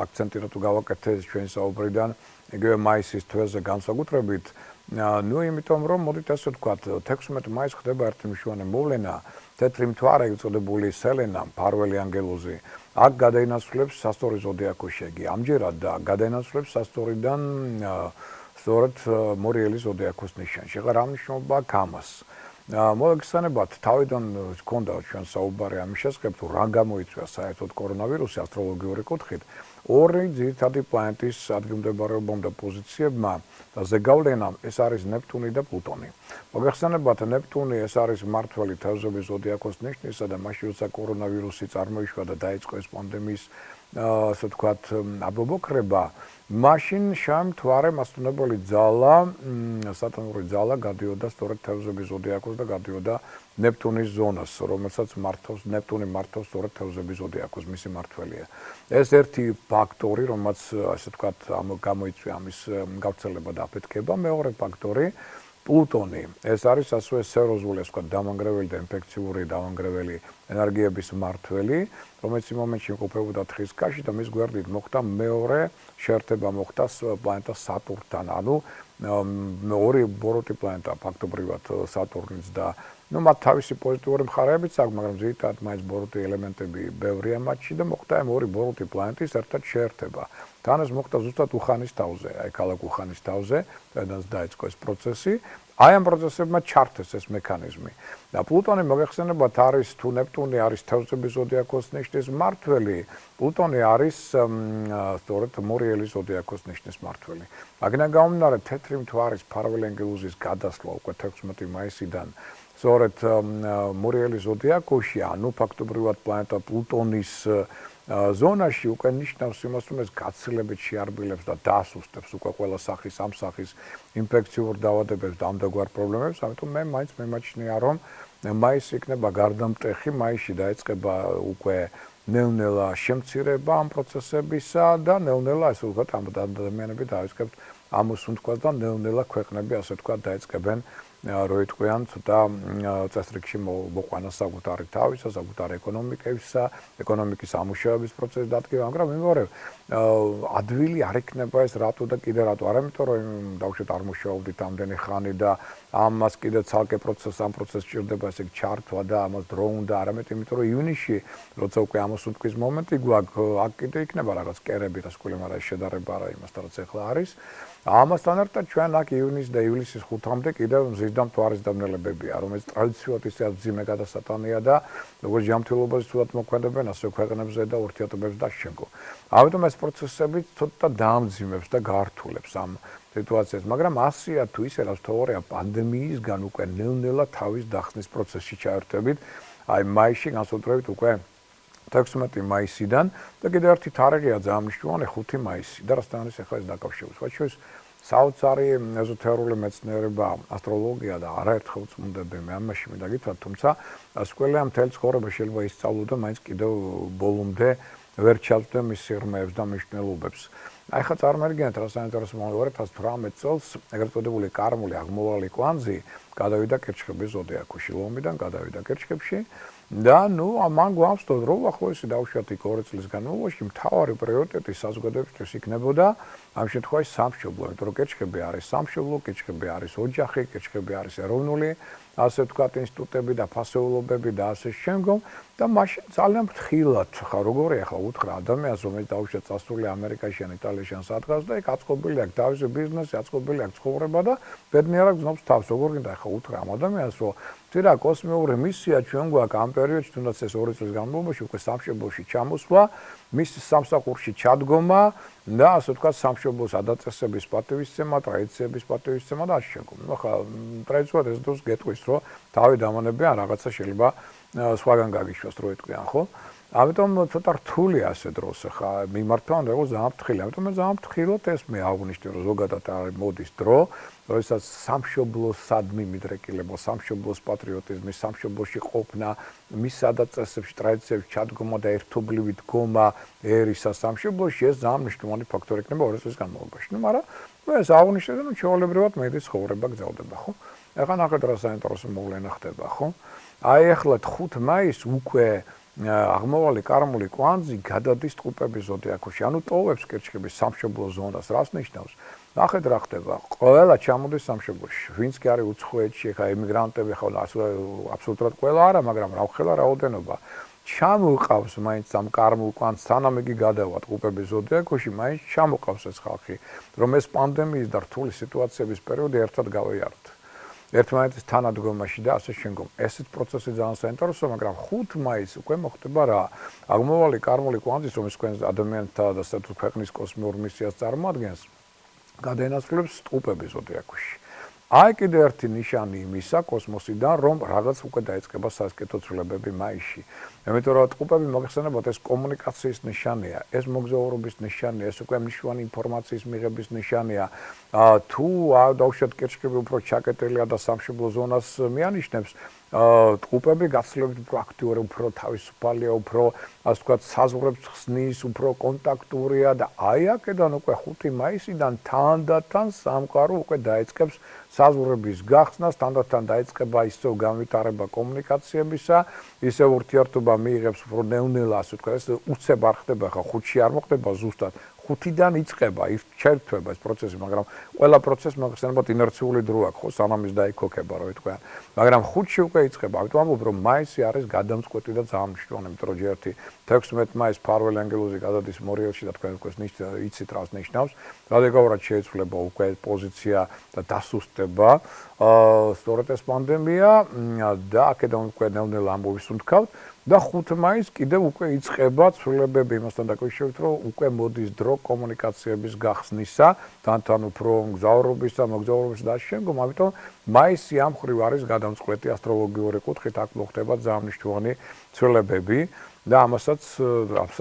აქცენტი რატო გავაკეთე ჩვენ საუბრიდან იგივე მაისის თვეზე განსაკუთრებით ნუ იმიტომ რომ მოდით ასე ვთქვათ 16 მაისს ხდება ერთი მნიშვნელოვანი მოვლენა თეთრი მთვარე ეწოდებული სელენა მფარველი ანგელოზი აქ გადაინაცვლებს სასტორი ზოდიაქოს შეგი ამჯერად და გადაინაცვლებს სასტორიდან სწორედ მორიელის ზოდიაქოს ნიშანში ახლა რა მნიშვნელობა აქვს ამას მოგეხსენებათ თავიდან გქონდა ჩვენ საუბარი ამის შესახებ თუ რა გამოიწვია საერთოდ კორონავირუსი ასტროლოგიური კუთხით ორი ძირითადი პლანეტის ადგილმდებარეობამ და პოზიციებმა და ზეგავლენამ ეს არის ნეპტუნი და პლუტონი. მოგეხსენებათ ნეპტუნი ეს არის მმართველი თევზების ზოდიაქოს ნიშნისა და მაშინ როცა კორონავირუსი წარმოიშვა და დაიწყო ეს პანდემიის ასე ვთქვათ აბობოქრება მაშინ შემთვარე მასწავლებელი ძალა სატანური ძალა გადიოდა სწორედ თევზების ზოდიაქოს და გადიოდა ნეპტუნის ზონას რომელსაც მართავს ნეპტუნი მართავს სწორედ თევზების ზოდიაქოს მისი მმართველია ეს ერთი ფაქტორი რომელსაც ასე ვთქვათ გამოიწვია ამის გავრცელება და აფეთქება მეორე ფაქტორი პლუტონი ეს არის ასევე სეროზული ასე ვთქვათ დამანგრეველი და ინფექციური დამანგრეველი ენერგიების მმართველი რომელიც იმ მომენტში იმყოფებოდა თხის ქაში და მის გვერდით მოხდა მეორე შეერთება მოხდა პლანეტა სატურნთან ანუ ორი ბოროტი პლანეტა ფაქტობრივად სატურნიც და ну მათ თავისი პოზიტიური მხარეებიც აქვს მაგრამ ზედმეტად მაინც ბოროტი ელემენტები ბევრია მათში და მოხდა ამ ორი ბოროტი პლანეტის ერთად შეერთება თან ეს მოხდა ზუსტად უხანის თავზე აი ქალაქ უხანის თავზე სადაც დაიწყო ეს პროცესი აი ამ პროცესებმა ჩართეს ეს მექანიზმი და პლუტონი მოგეხსენებათ არის თუ ნეპტუნი არის თევზების ზოდიაქოს ნიშნის მმართველი პლუტონი არის სწორედ მორიელის ზოდიაქოს ნიშნის მმართველი მაგნან გამომდინარე თეთრი მთვარის მფარველი ანგელოზის გადასვლა უკვე 16 მაისიდან სწორედ მორიელის ზოდიაქოში ანუ ფაქტობრივად პლანეტა პლუტონის ზონაში უკვე ნიშნავს იმას რომ ეს გაცილებით შეარბილებს და დაასუსტებს უკვე ყველა სახის ამ სახის ინფექციურ დაავადებებს და ამდაგვარ პრობლემებს ამიტომ მე მაინც მემაჩნია რომ მაისი იქნება გარდამტეხი მაისში დაიწყება უკვე ნელ-ნელა შემცირება ამ პროცესებისა და ნელ-ნელა ასე ვთქვათ ამ ადამიანები დაიწყებთ ამოსუნთქვას და ნელ-ნელა ქვეყნები ასე თქვა დაიწყებენ რო იტყვიან ცოტა წესრიგში მოყვანა საკუთარი თავისა, საკუთარი ეკონომიკის ამუშავების პროცესის დადგება, მაგრამ მიმოვარებ ადვილი არ იქნება ეს რატო და კიდე რატო, არა იმიტომ რომ დავუშვათ არ მუშაობდით ამდენი ხანი და ამას კიდე ცალკე ამ პროცესს ჭირდება ესე ჩართვა და ამას დრო უნდა, არამედ იმიტომ რომ ივნისში როცა უკვე ამოსუნთქვის მომენტი გვაქვს, აქ კიდე იქნება რაღაც კერები და სკოლები, მაგრამ შედარება არა იმასთან რაც ახლა არის. ამასთან ერთად ჩვენ აქ ივნისის და ივლისის 5-მდე კიდევ მზის და მთვარის დაბნელებებია, რომელიც ტრადიციულად ისე ძიმე გადასატანია და როგორც ჯანმრთელობას თუდად მოქმედებენ, ასე ქვეყნებზე და ურთიერთობებს და შემდგომ. ამიტომ ეს პროცესები ცოტა დაამძიმებს და გაართულებს ამ სიტუაციას, მაგრამ ასია თუ ისე რაც თეორია პანდემიისგან უკვე ნელ-ნელა თავის დახსნის პროცესში ჩაერთვებით, აი მაისში განსაკუთრებით უკვე 16 მაისიდან და კიდევ ერთი თარიღია ძალიან მნიშვნელოვანი 5 მაისი და რასთან არის ახლა ეს დაკავშირება. სხვა შორის საოცარი ეზოთერული მეცნიერება, ასტროლოგია და არაერთხელ წმუნდები მე ამაში მინდა გითხრათ, თუმცა სკოლამ მთელი ცხოვრება შეიძლება ისწავლო და მაინც კიდევ ბოლომდე ვერ ჩავწვდე მის სიღრმეებს და მნიშვნელობებს. აი ხა წარმოვიდგინეთ რა საინტერესო მომავალი 2018 წელს ეგრეთ წოდებული კარმული აღმოვალი კვანძი გადავიდა კერჩხების ზოდიაქოში, ლომიდან გადავიდა კერჩხებში და ნუ მან გვამსწორ რომ ახლა ისე დავუშვათ იქ 2 წლის განმავლობაში მთავარი პრიორიტეტი საზოგადოებისთვის იქნებოდა ამ შემთხვევაში სამშობლო, იმიტომ რომ კერჩხები არის სამშობლო, კერჩხები არის ოჯახი, კერჩხები არის ეროვნული ასე ვთქვათ ინსტიტუტები და ფასეულობები და ასე შემდგომ და მაშინ ძალიან ფრთხილად ხა როგორია ახლა უთხრა ადამიანს რომელიც დავუშვათ წასული ამერიკაში ან იტალიაში ან სადღაც და იქ აწყობილი აქვს თავისი ბიზნესი, აწყობილი აქვს ცხოვრება და ბედნიერ აქვს გზნობს თავს. როგორ გინდა ახლა უთხრა ამ ადამიანს რომ თირა კოსმიური მისია ჩვენ გვაქვს ამ პერიოდში თუნდაც ეს 2 წლის განმავლობაში უკვე სამშობლოში ჩამოსვლა, მის სამსახურში ჩადგომა და ასე ვთქვათ სამშობლოს ადაწესების პატივისცემა, ტრადიციების პატივისცემა და ასე შემდგომ. ახლა ტრადიციულად ეს დროს გეტყვის რომ თავი დამანებიან რაღაცა შეიძლება სხვაგან გაგიშვას რო იტყვიან, ხო? ამიტომ ცოტა რთულია ასე დროს ახლა მიმართვა უნდა იყოს ძალიან ფრთხილი. ამიტომ მე ძალიან ფრთხილად ეს მე აღვნიშნე რომ ზოგადად არის მოდის დრო, როდესაც სამშობლოსადმი მიდრეკილება, სამშობლოს პატრიოტიზმი, სამშობლოში ყოფნა, მის ადაწესებში, ტრადიციებში ჩადგომა და ერთობლივი დგომა ერისა სამშობლოში ეს ძალიან მნიშვნელოვანი ფაქტორი იქნება 2 წლის განმავლობაში. ნუ მაგრამ ეს აღვნიშნე და ჩვეულებრივად მედი ცხოვრება გრძელდება, ხო? ახლა ნახეთ რა საინტერესო მოვლენა ხდება, ხო? აი ახლა 5 მაისს უკვე აღმოვალი კარმული კვანძი გადადის ტყუპების ზოდიაქოში. ანუ ტოვებს კერჩხების სამშობლო ზონას. რას ნიშნავს? ნახეთ რა ხდება. ყველა ჩამოდის სამშობლოში. ვინც კი არის უცხოეთში, ხა ემიგრანტები ხა აბსოლუტურად ყველა არა, მაგრამ რა რაოდენობა ჩამოყავს მაინც ამ კარმულ კვანძს, სანამ იგი გადავა ტყუპების ზოდიაქოში, მაინც ჩამოყავს ეს ხალხი, რომ ეს პანდემიის და რთული სიტუაციების პერიოდი ერთად გავიაროთ. ერთმანეთის თანადგომაში და ასე შემდგომ. ესეთ პროცესი ძალიან საინტერესოა, მაგრამ 5 მაისს უკვე მოხდება რა? აღმოვალი კარმული კვანძის, რომელიც თქვენ ადამიანთა და საერთოდ ქვეყნის კოსმიურ მისიას წარმოადგენს, გადაინაცვლებს ტყუპების ზოდიაქოში. აი კიდე ერთი ნიშანი იმისა კოსმოსიდან, რომ რაღაც უკვე დაიწყება სასკეთო ცვლილებები მაისში. იმიტომ რომ ტყუპები მოიხსენებათ ეს კომუნიკაციის ნიშანია, ეს მოგზაურობის ნიშანია, ეს უკვე მნიშვნელოვანი ინფორმაციის მიღების ნიშანია. თუ დავუშვათ კერჩხები უფრო ჩაკეტილია და სამშობლო ზონას მიანიშნებს, ტყუპები გაცილებით უფრო აქტიური, უფრო თავისუფალია, უფრო ასე ვთქვათ საზღვრებს ხსნის, უფრო კონტაქტურია და აი აქედან უკვე 5 მაისიდან თანდათან სამყარო უკვე დაიწყებს საზღვრების გახსნას, თანდათან დაიწყება ისევ განვითარება კომუნიკაციებისა, ისევ ურთიერთობა მიიღებს უფრო ნელ-ნელა, ასე ვთქვათ, ეს უცებ არ ხდება ხა 5-ში არ მოხდება ზუსტად. 5-დან იწყება, ჩერთვება ეს პროცესი, მაგრამ ყველა პროცესი მოიხსენებათ ინერციული დრო აქვს, ხო, სანამ ის დაიქოქება, რო ითქვიან. მაგრამ 5-ში უკვე იწყება. ამიტომ ამბობ, რომ მაისი არის გადამწყვეტი და ძალიან მნიშვნელოვანი, იმიტომ რომ ჯერ 16 მაისს ფარველ ანგელოზი გადადის მორიელში და თქვენ იცით რას ნიშნავს. რადიკალურად შეიცვლება უკვე პოზიცია და დასუსტება. სწორედ ეს პანდემია და აქედან უკვე ნელ-ნელა ამბობის უნთქავთ. და 5 მაისს კიდევ უკვე იწყება ცვლილებები იმასთან დაკავშირებით, რომ უკვე მოდის დრო კომუნიკაციების გახსნისა, თან უფრო მგზავრობისა, მოგზაურობისა და შემდგომ, ამიტომ მაისი ამ ხრივ არის გადამწყვეტი ასტროლოგიური კუთხით, აქ მოხდება ძალიან მნიშვნელოვანი ცვლილებები და ამასაც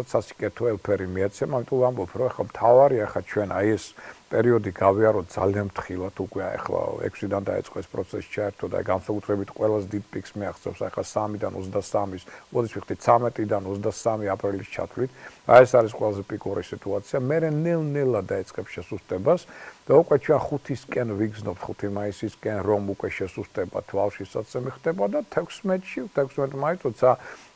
სასიკეთო ელფერი მიეცემა, ამიტომ ვამბობ, რომ ახლა მთავარია ხა ჩვენ აი ეს პერიოდი გავიაროთ ძალიან ფრთხილად უკვე ახლა 6-დან დაიწყო ეს პროცესი ჩაერთო და განსაკუთრებით ყველაზე დიდ პიკს მიაღწევს ახლა 3-დან 23-ის, მოდით ვიხდით 13-დან 23 აპრილის ჩათვლით. აი ეს არის ყველაზე პიკური სიტუაცია. მერე ნელ-ნელა დაიწყებს შესუსტებას და უკვე ჩვენ 5-ისკენ ვიგზნობთ 5 მაისისკენ რომ უკვე შესუსტება თვალშისაცემი ხდება და 16 მაისს როცა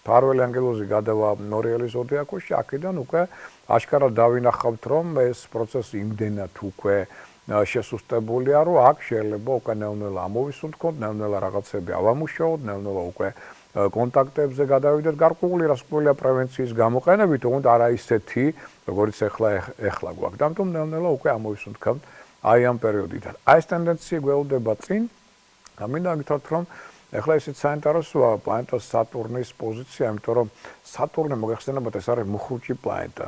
ფარველი ანგელოზი გადავა მორიელის ზოდიაქოში, აქედან უკვე აშკარად დავინახავთ, რომ ეს პროცესი იმდენად უკვე შესუსტებულია, რომ აქ შეიძლება უკვე ნელ-ნელა ამოვისუნთქოთ, ნელ-ნელა რაღაცები ავამუშაოთ, ნელ-ნელა უკვე კონტაქტებზე გადავიდეთ. გარკვეული რასკვლელია პრევენციის გამოყენებით, თუმცა არა ისეთი, როგორც ახლა გვაქვს. ამიტომ ნელ-ნელა უკვე ამოვისუნთქავთ აი ამ პერიოდიდან. აი ეს ტენდენცია გველდება წინ. მინდა გითხრათ, რომ ახლა ისიც საინტერესოა პლანეტა სატურნის პოზიცია, იმიტომ რომ სატურნი მოგეხსენებათ, ეს არის მუხრუჭი პლანეტა.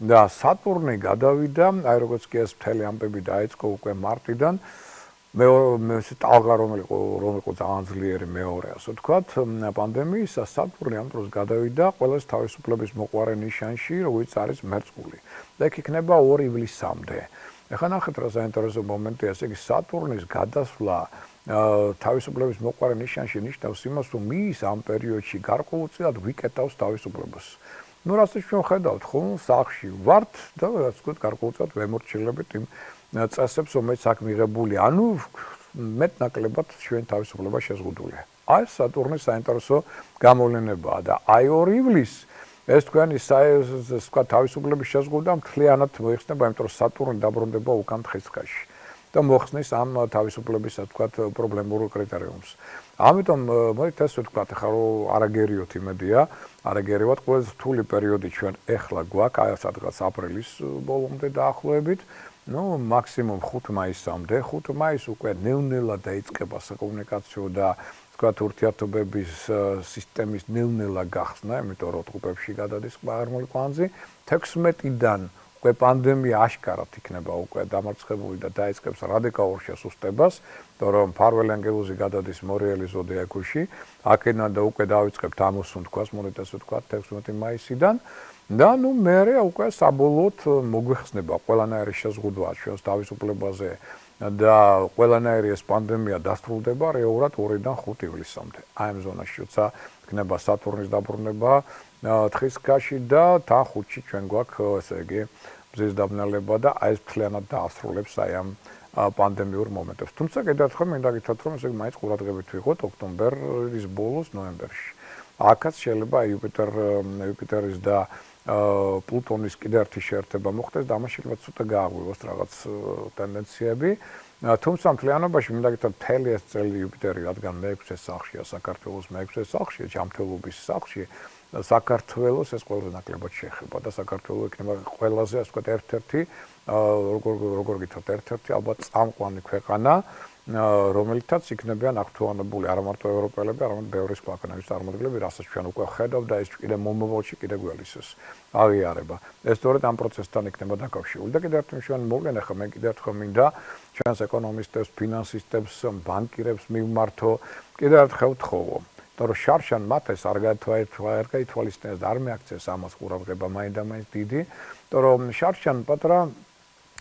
და სატურნი გადავიდა, აი როგორც კი ეს მთელი ამბები დაიწყო უკვე მარტიდან, მე ტალღა რომელიც იყო ძალიან ძლიერი მეორე, ასე ვთქვათ, პანდემიის, სატურნი ამ დროს გადავიდა ყველას თავისუფლების მოყვარე ნიშანში, როგორც არის მერწყული. და იქ იქნება 2 ივლისამდე. ეხლა ნახეთ რა საინტერესო მომენტია, ესე იგი სატურნის გადასვლა თავისუფლების მოყვარე ნიშანში ნიშნავს იმას, რომ ის ამ პერიოდში გარკვეულწილად ვიკეტავს თავისუფლებას. ნუ რასაც ჩვენ ხედავთ, ხო, სახლში ვართ და რაც ვთქვათ, გარკვეულწილად ვემორჩილებით იმ წესებს, რომელიც აქ მიღებული, ანუ მეტნაკლებად ჩვენ თავისუფლება შეზღუდულია. აი სატურნის საინტერესო გამოვლენებაა და აი 2 ივლისს ეს თქვენი ვთქვათ, თავისუფლების შეზღუდვა მთლიანად მოიხსნება, იმიტომ რომ სატურნი დაბრუნდება უკან თხესქაში. და მოხსნის ამ თავისუფლების, ვთქვათ, პრობლემურ კრიტერიუმს. ამიტომ მოდით ეს ვთქვათ, ახლა რომ არაგერიოთ იმედია, არაგერივად ყველაზე რთული პერიოდი ჩვენ ახლა გვაქვს, აი სადღაც აპრილის ბოლომდე დაახლოებით, ნუ მაქსიმუმ 5 მაისამდე, 5 მაისს უკვე ნელ-ნელა დაიწყება საკომუნიკაციო და ვთქვათ, ურთიერთობების სისტემის ნელ-ნელა გახსნა, იმიტომ რომ ტყუპებში გადადის ყმარმული კვანძი, 16-დან უკვე პანდემია აშკარად იქნება უკვე დამარცხებული და დაიწყებს რადიკალურ შესუსტებას, რომ ფარველი ანგელოზი გადადის მორიელის ზოდიაქოში, აქედან და უკვე დავიწყებთ ამოსუნთქვას, მოდით ასე ვთქვათ, 16 მაისიდან და ნუ მერე უკვე საბოლოოდ მოგვეხსნება ყველანაირი შეზღუდვა ჩვენს თავისუფლებაზე და ყველანაირი ეს პანდემია დასრულდება რეალურად 2-დან 5 ივლისამდე. აი ამ ზონაში, როცა იქნება სატურნის დაბრუნება თხისქაში და თან 5-ში ჩვენ გვაქვს, ესე იგი, მზის დაბნელება და აი ეს მთლიანად დაასრულებს აი ამ პანდემიურ მომენტებს. თუმცა კიდევ ერთხელ მინდა გითხრათ, რომ ესე იგი მაინც ყურადღებით ვიყოთ ოქტომბრის ბოლოს, ნოემბერში. აქაც შეიძლება იუპიტერის და პლუტონის კიდევ ერთი შეერთება მოხდეს და ამას შეიძლება ცოტა გააღვივოს რაღაც ტენდენციები. თუმცა მთლიანობაში მინდა გითხრათ, მთელი ეს წელი იუპიტერი, რადგან მე-6 სახლშია, საქართველოს მე-6 სახლშია, ჯანმრთელობის სახლში, საქართველოს ეს ყველაზე ნაკლებად შეეხება და საქართველოს იქნება ყველაზე, ასე ვთქვათ, ერთ-ერთი, როგორ გითხრათ, ერთ-ერთი ალბათ წამყვანი ქვეყანა, რომელთაც იქნებიან აქტუალებული არა მარტო ევროპელები, არამედ ბევრი სხვა ქვეყნების წარმომადგენლები, რასაც ჩვენ უკვე ხედავთ და ეს კიდე მომავალში კიდე გველისოს აღიარება. ეს სწორედ ამ პროცესთან იქნება დაკავშირებული. და კიდევ ერთი მნიშვნელოვანი მოვლენა, ხა მე კიდევ ერთხელ მინდა ჩვენს ეკონომისტებს, ფინანსისტებს, ბანკირებს მივმართო, კიდევ ერთხელ ვთხოვო, რომ შარშან მათ ეს არ გაითვალისწინეს და არ მეაქცეს ამას ყურადღება მაინდა-მაინც დიდი, რომ შარშან პატრა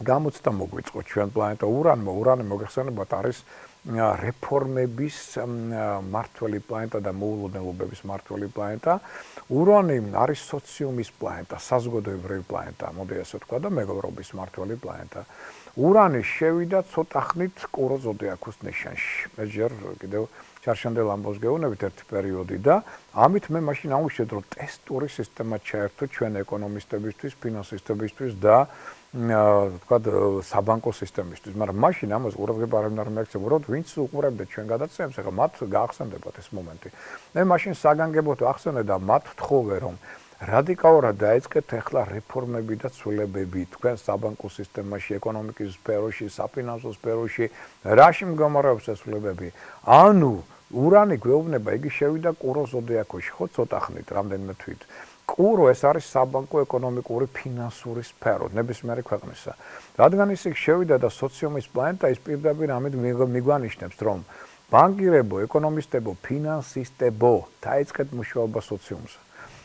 გამოცდა მოგვიწყო ჩვენ პლანეტა ურანი მოგეხსენებათ არის რეფორმების მმართველი პლანეტა და მოულოდნელობების მმართველი პლანეტა. ურანი არის სოციუმის პლანეტა, საზოგადოებრივი პლანეტა, მოდი ასე ვთქვა და მეგობრობის მმართველი პლანეტა. ურანი შევიდა ცოტა ხნით კურო ზოდიაქოს ნიშანში. მე ჯერ კიდევ შარშანდელ ამბავს გეუბნებით ერთი პერიოდი და ამით მე მაშინ ამოვიშვით, რომ ტესტური სისტემა ჩაერთო ჩვენ ეკონომისტებისთვის, ფინანსისტებისთვის და ვთქვათ, საბანკო სისტემისთვის, მაგრამ მაშინ ამას ყურადღება არ მიაქცევ, უბრალოდ ვინც უყურებდა ჩვენ გადაცემებს, ახლა მათ გაახსენდებათ ეს მომენტი. მე მაშინ საგანგებოდ ვახსენე და მათ ვთხოვე, რომ რადიკალურად დაიწყეთ ახლა რეფორმები და ცვლილებები თქვენ საბანკო სისტემაში, ეკონომიკის სფეროში, საფინანსო სფეროში, რაში მდგომარეობს ეს ცვლილებები? ანუ ურანი გვეუბნება, იგი შევიდა კუროს ზოდიაქოში, ხო, ცოტა ხნით, რამდენიმე თვით. კურო ეს არის საბანკო ეკონომიკური ფინანსური სფერო ნებისმიერი ქვეყნისა. რადგან ის იქ შევიდა და სოციუმის პლანეტა ის პირდაპირ ამით მიგვანიშნებს, რომ ბანკირებო, ეკონომისტებო, ფინანსისტებო დაიწყეთ მუშაობა სოციუმზე.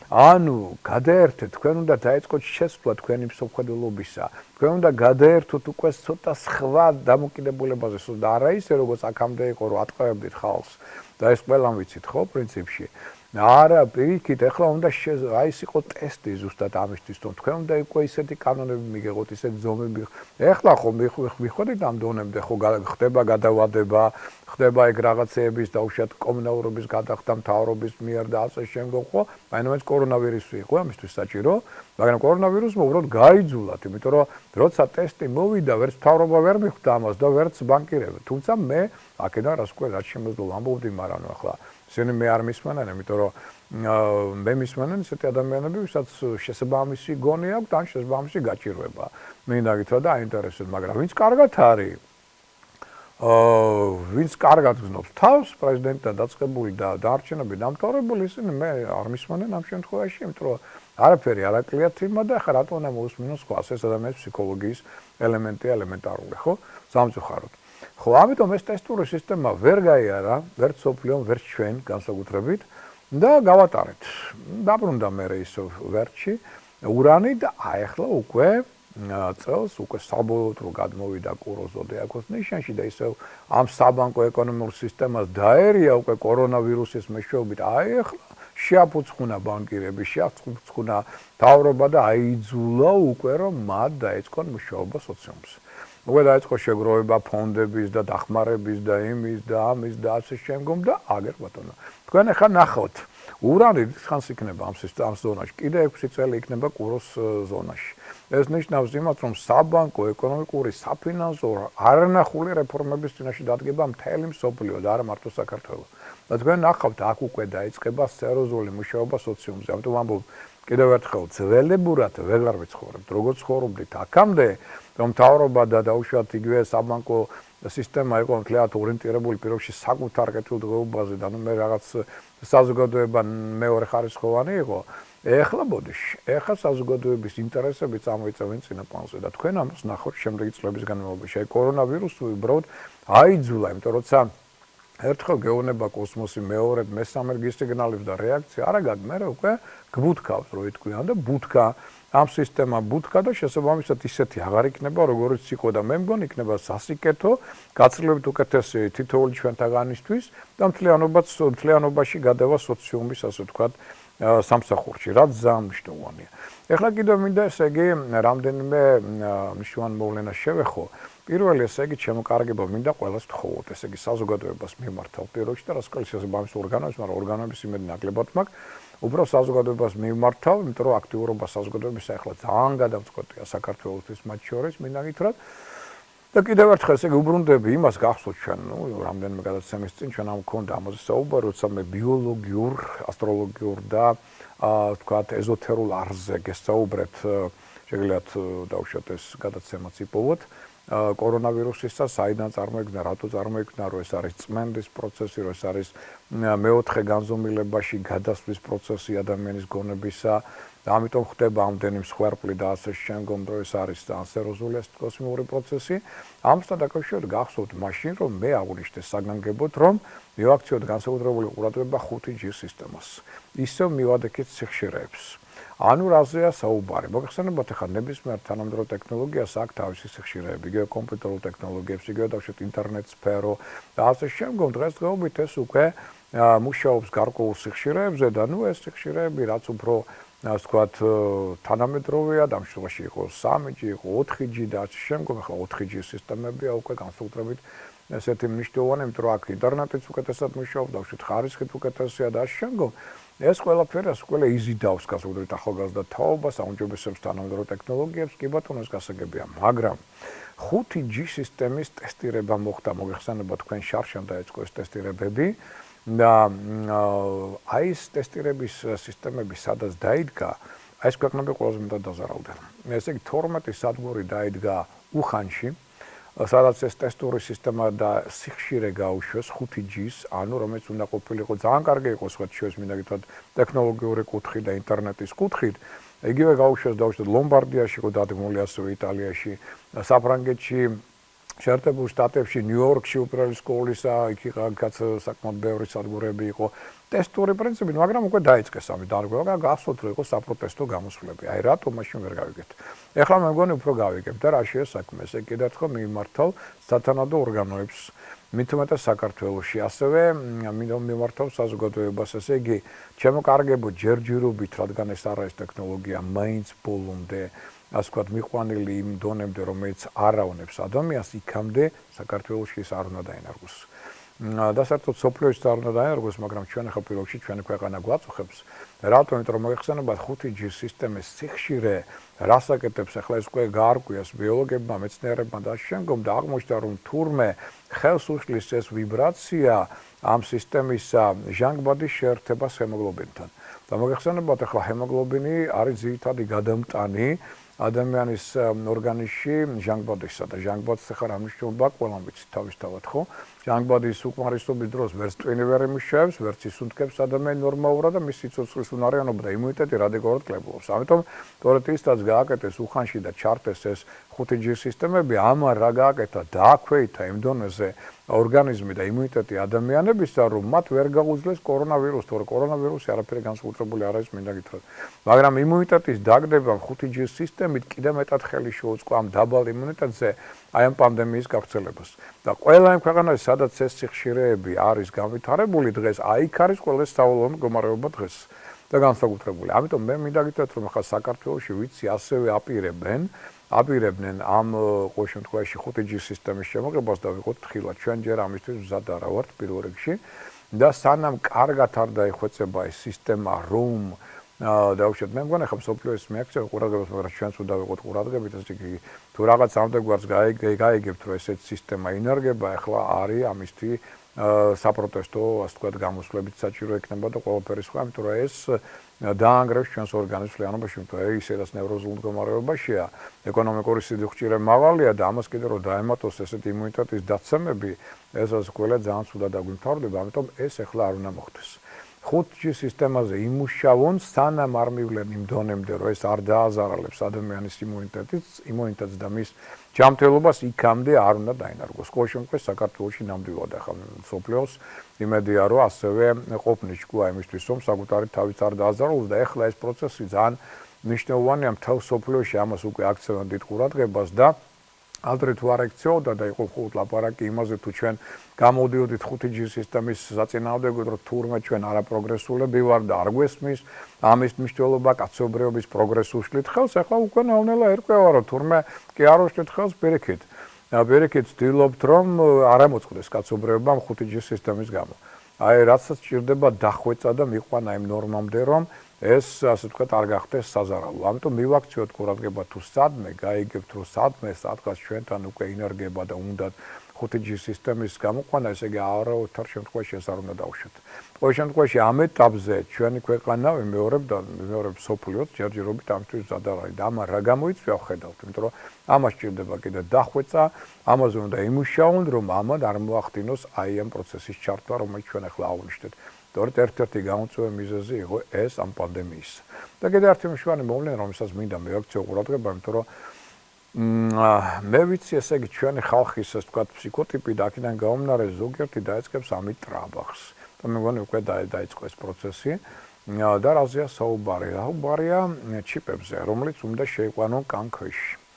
ანუ გადაერთეთ, თქვენ უნდა დაიწყოთ შესვლა თქვენი მსოფლმხედველობისა. თქვენ უნდა გადაერთოთ უკვე ცოტა სხვა დამოკიდებულებაზე და არა ისე როგორც აქამდე იყო რომ ატყევებდით ხალხს და ეს ყველამ ვიცით ხო პრინციპში. არა, პირიქით, ეხლა უნდა აი ეს იყო ტესტი ზუსტად ამისთვის, რომ თქვენ უნდა უკვე ისეთი კანონები მიგეღოთ, ისეთი ზომები. ეხლა ხო მიხვდით ამ დონემდე, ხო ხდება გადავადება, ხდება ეგ რაღაცეების დაუშვათ კომუნალურობის გადახდა მთავრობის მიერ და ასე შემდგომ, ხო? მაინც კორონავირუსი იყო ამისთვის საჭირო, მაგრამ კორონავირუსმა უბრალოდ გაიძულათ, იმიტომ რომ როცა ტესტი მოვიდა, ვერც მთავრობა ვერ მიხვდა ამას და ვერც ბანკირები. თუმცა მე აქედან რაც შემოძლო ამბობდი, მაგრამ ახლა ისინი მე არ მისმენენ, იმიტომ რომ მე მისმენენ ისეთი ადამიანები, ვისაც შესაბამისი გონი აქვს, ან შესაბამისი გაჭირვება. მინდა გითხრათ და აინტერესებს, მაგრამ ვინც კარგად არის, ვინც კარგად გზნობს თავს, პრეზიდენტთან დაწყებული და დარჩენები დამთავრებული, ისინი მე არ მისმენენ ამ შემთხვევაში, იმიტომ რომ არაფერი არ აკლიათ იმა და ახლა რატომ უნდა მოусმინოს ხვალ ეს ადამიანის ფსიქოლოგიის ელემენტია ელემენტარული, ხო? სამწუხაროდ. ხო, ამიტომ ეს ტესტური სისტემა ვერ გაიარა, ვერც სოფლიომ, ვერც ჩვენ განსაკუთრებით და გავატარეთ. დაბრუნდა მე ის ვერტში ურანი და აი ახლა უკვე წელს უკვე საბოლოოდ რო გადმოვიდა კუროზო დიაგნოზ ნიშანში და ისევ ამ საბანკო ეკონომიკურ სისტემას დაერია უკვე კორონავირუსის მეშვეობით. აი ახლა შეაფუცხუნა ბანკირები, შეაფუცხუნა მთავრობა და აიძულა უკვე რომ მათ დაეწყონ მუშაობა სოციუმს. უკვე დაიწყო შეგროვება ფონდების და დახმარების და იმის და ამის და ასე შემდგომ და აგერ ბატონო. თქვენ ახლა ნახავთ, ურანი ხანს იქნება ამ ზონაში, კიდე 6 წელი იქნება კუროს ზონაში. ეს ნიშნავს იმას, რომ საბანკო, ეკონომიკური, საფინანსო არანახული რეფორმების წინაშე დადგება მთელი მსოფლიო და არა მარტო საქართველოს. და თქვენ ნახავთ, აქ უკვე დაიწყება სერიოზული მუშაობა სოციუმზე. ამიტომ ამბობ კიდევ ერთხელ ძველებურად ვეღარ ვიცხოვრებთ, როგორც ცხოვრობდით აქამდე, რომ მთავრობა და დაუშვათ იგივე საბანკო სისტემა იყო მთლიანად ორიენტირებული პირობში საკუთარ კეთილდღეობაზე და მე რაღაც საზოგადოება მეორე ხარისხოვანი იყო. ეხლა ბოდიში, ეხლა საზოგადოების ინტერესები წამოიწევენ წინაპანზე და თქვენ ამას ნახოთ შემდეგი წლების განმავლობაში. აი კორონავირუსი უბრალოდ აიძულა, იმიტომ როცა ერთხელ გეუბნება კოსმოსი, მეორედ, მესამედ გისიგნალებს და რეაქცია არა გაქვს, მე უკვე გბუთქავს, რო იტყვიან და ბუთქა ამ სისტემა ბუთქა და შესაბამისად ისეთი აღარ იქნება, როგორც იყო და მე მგონი იქნება სასიკეთო, გაცილებით უკეთესი თითოეული ჩვენთაგანისთვის და მთლიანობაში გადავა სოციუმის, ასე ვთქვათ, სამსახურში, რაც ძალიან მნიშვნელოვანია. ეხლა კიდევ მინდა ესე იგი რამდენიმე მნიშვნელოვან მოვლენას შევეხო. პირველი ესე იგი შემოკარგება მინდა ყველას ვთხოვოთ, ესე იგი საზოგადოებას მიმართავ პირველ რიგში და რაც კაც შესაბამის ორგანოებს, მაგრამ ორგანოების იმედი ნაკლებად მაქვს. უბრალოდ საზოგადოებას მიმართავ, იმიტომ რომ აქტიურობა საზოგადოებისა ახლა ძალიან გადამწყვეტია საქართველოსთვის მათ შორის, მინდა გითხრათ. და კიდევ ერთხელ ესე იგი უბრუნდები იმას გახსოვთ ჩვენ, რამდენიმე გადაცემის წინ ჩვენ ამ გქონდა ამაზე საუბარი, როცა მე ბიოლოგიურ, ასტროლოგიურ და ვთქვათ ეზოთერულ არზე გესაუბრეთ, შეგიძლიათ დავუშვათ ეს გადაცემაც იპოვოთ. კორონავირუსისა, საიდან წარმოიქმნა, რატო წარმოიქმნა, რომ ეს არის წმენდის პროცესი, რომ ეს არის მეოთხე განზომილებაში გადასვლის პროცესი ადამიანის გონებისა და ამიტომ ხდება ამდენი მსხვერპლი და ასე შემდგომ, რომ ეს არის სერიოზული კოსმიკური პროცესი. ამასთან დაკავშირებით გახსოვთ მაშინ, რომ მე აღვნიშნე საგანგებოდ, რომ მივაქციოთ განსაკუთრებული ყურადღება 5G სისტემას. ისევ მივადექით სიხშირეებს. ანუ რაზეა საუბარი? მოგეხსენებათ ახლა ნებისმიერ თანამედროვე ტექნოლოგიას აქვს თავისი სიხშირეები, იგივე კომპიუტერულ ტექნოლოგიებს, იგივე დავუშვათ ინტერნეტ სფერო და ასე შემდგომ დღესდღეობით ეს უკვე მუშაობს გარკვეულ სიხშირეებზე და ნუ ეს სიხშირეები რაც უფრო ასე ვთქვათ თანამედროვეა, ამ შემთხვევაში იყო 3G, იყო 4G და ასე შემდგომ, ახლა 4G სისტემებია უკვე განსაკუთრებით ესეთი მნიშვნელოვანი, იმიტომ რომ აქ ინტერნეტიც უკეთესად მუშაობს, დავუშვათ ხარისხით უკეთესია და ასე შემდგომ. ეს ყველაფერი ასე ყველა იზიდავს განსაკუთრებით ახალგაზრდა თაობას, აუმჯობესებს თანამედროვე ტექნოლოგიებს, კი ბატონო ეს გასაგებია, მაგრამ 5G სისტემის ტესტირება მოხდა, მოგეხსენებათ თქვენ შარშან დაიწყო ეს ტესტირებები და აი ეს ტესტირების სისტემები სადაც დაიდგა, აი ეს ქვეყნები ყველაზე მეტად დაზარავდნენ. ესე იგი 12 სადგური დაიდგა უხანში, სადაც ეს ტესტური სისტემა და სიხშირე გაუშვეს 5G-ს, ანუ რომელიც უნდა ყოფილიყო ძალიან კარგი იყოს სხვა შორის მინდა გითხრათ ტექნოლოგიური კუთხით და ინტერნეტის კუთხით. იგივე გაუშვეს დავუშვათ ლომბარდიაში იყო დადგმული, ასევე იტალიაში, საფრანგეთში, შეერთებულ შტატებში, ნიუ-იორკში უპირველეს სკოლისა, იქ საკმაოდ ბევრი სადგურები იყო. ტესტური პრინციპით, მაგრამ უკვე დაიწყეს ამის დარღვევა, გახსოვთ რომ იყო საპროტესტო გამოსვლები. აი რატო მაშინ ვერ გავიგებთ. ეხლა მე მგონი უფრო გავიგებთ და რაშია საქმე. ესე კიდევ ერთხელ მიმართავ სათანადო ორგანოებს, მით უმეტეს საქართველოში, ასევე მიმართავ საზოგადოებას, ესე იგი, ჩემო კარგებო, ჯერჯერობით, რადგან ეს არ არის ტექნოლოგია, მაინც ბოლომდე ასე ვთქვათ, მიყვანილი იმ დონემდე, რომელიც არავნებს ადამიანს, იქამდე საქართველოში ის არ უნდა დაინარგოს. და საერთოდ სოფლიოში არ უნდა დაინარგოს, მაგრამ ჩვენ ახლა პირველ რიგში ჩვენი ქვეყანა გვაწუხებს. რატომ? იმიტომ რომ მოიხსენებათ 5G სისტემის სიხშირე, რას აკეთებს ახლა ეს უკვე გაარკვიეს ბიოლოგებმა, მეცნიერებმა და შემდგომ და აღმოჩნდა რომ თურმე ხელს უშლის ეს ვიბრაცია ამ სისტემისა ჟანგბადის შეერთებას ჰემოგლობინთან. და მოიხსენებათ ახლა ჰემოგლობინი არის ძირითადი გადამტანი ადამიანის ორგანიზმში ჟანგბადისა და ჟანგბადს ახლა რა მნიშვნელობა ყველამ ვიცით თავისთავად, ხო? ჟანგბადის უკმარისობის დროს ვერც ტვინი ვერ იმუშავებს, ვერც ისუნთქებს ადამიანი ნორმალურად და მის სიცოცხლის უნარიანობა და იმუნიტეტი რადიკალურად კლებულობს. ამიტომ სწორედ ისაც გააკეთეს უხანში და ჩარტეს ეს 5G სისტემები, ამან რა გააკეთა, დააქვეითა იმ დონეზე ორგანიზმი და იმუნიტეტი ადამიანებისა, რომ მათ ვერ გაუძლეს კორონავირუსს, თორე კორონავირუსი არაფერი განსაკუთრებული არ არის, მინდა გითხრათ. მაგრამ იმუნიტეტის დაგდებამ 5G სისტემით კიდევ მეტად ხელი შეუწყო ამ დაბალ იმუნიტეტზე აი ამ პანდემიის გავრცელებას. და ყველა იმ ქვეყანაში, სადაც ეს სიხშირეები არის განვითარებული დღეს, აი იქ არის ყველაზე სავალალო მდგომარეობა დღეს და განსაკუთრებული. ამიტომ მე მინდა გითხრათ, რომ ახლა საქართველოში ვიცი ასევე აპირებდნენ ამ ყოველ შემთხვევაში 5G სისტემის შემოღებას და ვიყოთ თხილად ჩვენ ჯერ ამისთვის მზად არა ვართ პირველ რიგში და სანამ კარგად არ დაიხვეწება ეს სისტემა რომ დაუშვათ მე მგონი ხა სოფლიოს მეაქცია ყურადღებას მაგრამ ჩვენც უნდა ვიყოთ ყურადღებით ესე იგი თუ რაღაც ამდეგვარს გაიგებთ რომ ესეთ სისტემა ინარგება ახლა არის ამისთვის საპროტესტო ასე ვთქვათ გამოსვლებით საჭირო ექნება და ყველაფერი სხვა იმიტომ რომ ეს დაანგრევს ჩვენს ორგანიზმს ლიანობაში იმიტომ რომ ისედაც ნევროზულ მდგომარეობაშია ეკონომიკური სიძუხჭირე მაღალია და ამას კიდე რომ დაემატოს ესეთი იმუნიტეტის დაცემები ესაც ყველა ძალიან ცუდად დაგვიმთავრდება ამიტომ ეს ახლა არ უნდა მოხდეს 5G სისტემაზე იმუშავონ სანამ არ მივლენ იმ დონემდე რომ ეს არ დააზარალებს ადამიანის იმუნიტეტს და მის ჯანმრთელობას იქამდე არ უნდა დაინარგოს. ყოველ შემთხვევაში საქართველოში ნამდვილად ახლა სოფლიოს იმედია რომ ასევე ყოფნის ჭკუა იმისთვის რომ საკუთარი თავით არ დააზარალოს და ახლა ეს პროცესი ძალიან მნიშვნელოვანია მთელ სოფლიოში ამას უკვე აქცევენ დიდ ყურადღებას და ადრე თუ არ ექცეოდა და იყო მხოლოდ ლაპარაკი იმაზე თუ ჩვენ გამოდიოდით 5G სისტემის საწინააღმდეგოდ რომ თურმე ჩვენ არაპროგრესულები ვარ და არ გვესმის ამის მნიშვნელობა კაცობრიობის პროგრესს უშლით ხელს ახლა უკვე ნელა ერკვევა რომ თურმე კი არ უშლით ხელს პირიქით ვცდილობთ რომ არ ამოწყდეს კაცობრიობამ 5G სისტემის გამო აი რაცაც ჭირდება დახვეწა და მიყვანა იმ ნორმამდე რომ ეს ასე ვთქვათ არ გახდეს საზარალო. ამიტომ მივაქციოთ ყურადღება თუ სადმე გაიგებთ რომ სადმე სადღაც ჩვენთან უკვე ინერგება და უნდათ 5G სისტემის გამოყვანა, ესე იგი არავითარ შემთხვევაში ეს არ უნდა დავუშვათ. ყოველ შემთხვევაში ამ ეტაპზე ჩვენი ქვეყანა მეორე სოფლიოს ჯერჯერობით ამისთვის მზად არ არის და ამან რა გამოიწვია ვხედავთ, იმიტომ რომ ამას ჭირდება კიდე დახვეწა, ამაზე უნდა იმუშაონ რომ ამან არ მოახდინოს აი ამ პროცესის ჩართვა, რომელიც ჩვენ ახლა აღვნიშნეთ. თორედ ერთ-ერთი გამოწვევი მიზეზი იყო ეს ამ პანდემიის. და კიდევ ერთი მნიშვნელოვანი მოვლენა, რომელსაც მინდა მივაქციო ყურადღება, იმიტომ რომ მე ვიცი, ესე იგი ჩვენი ხალხის, ასე ვთქვათ, ფსიქოტიპი და აქედან გამომდინარე ზოგიერთი დაიწყებს ამით ტრაბახს. და მე მგონი უკვე დაიწყო ეს პროცესი და რაზეა საუბარი? საუბარია ჩიპებზე, რომელიც უნდა შეიყვანონ კანქვეში.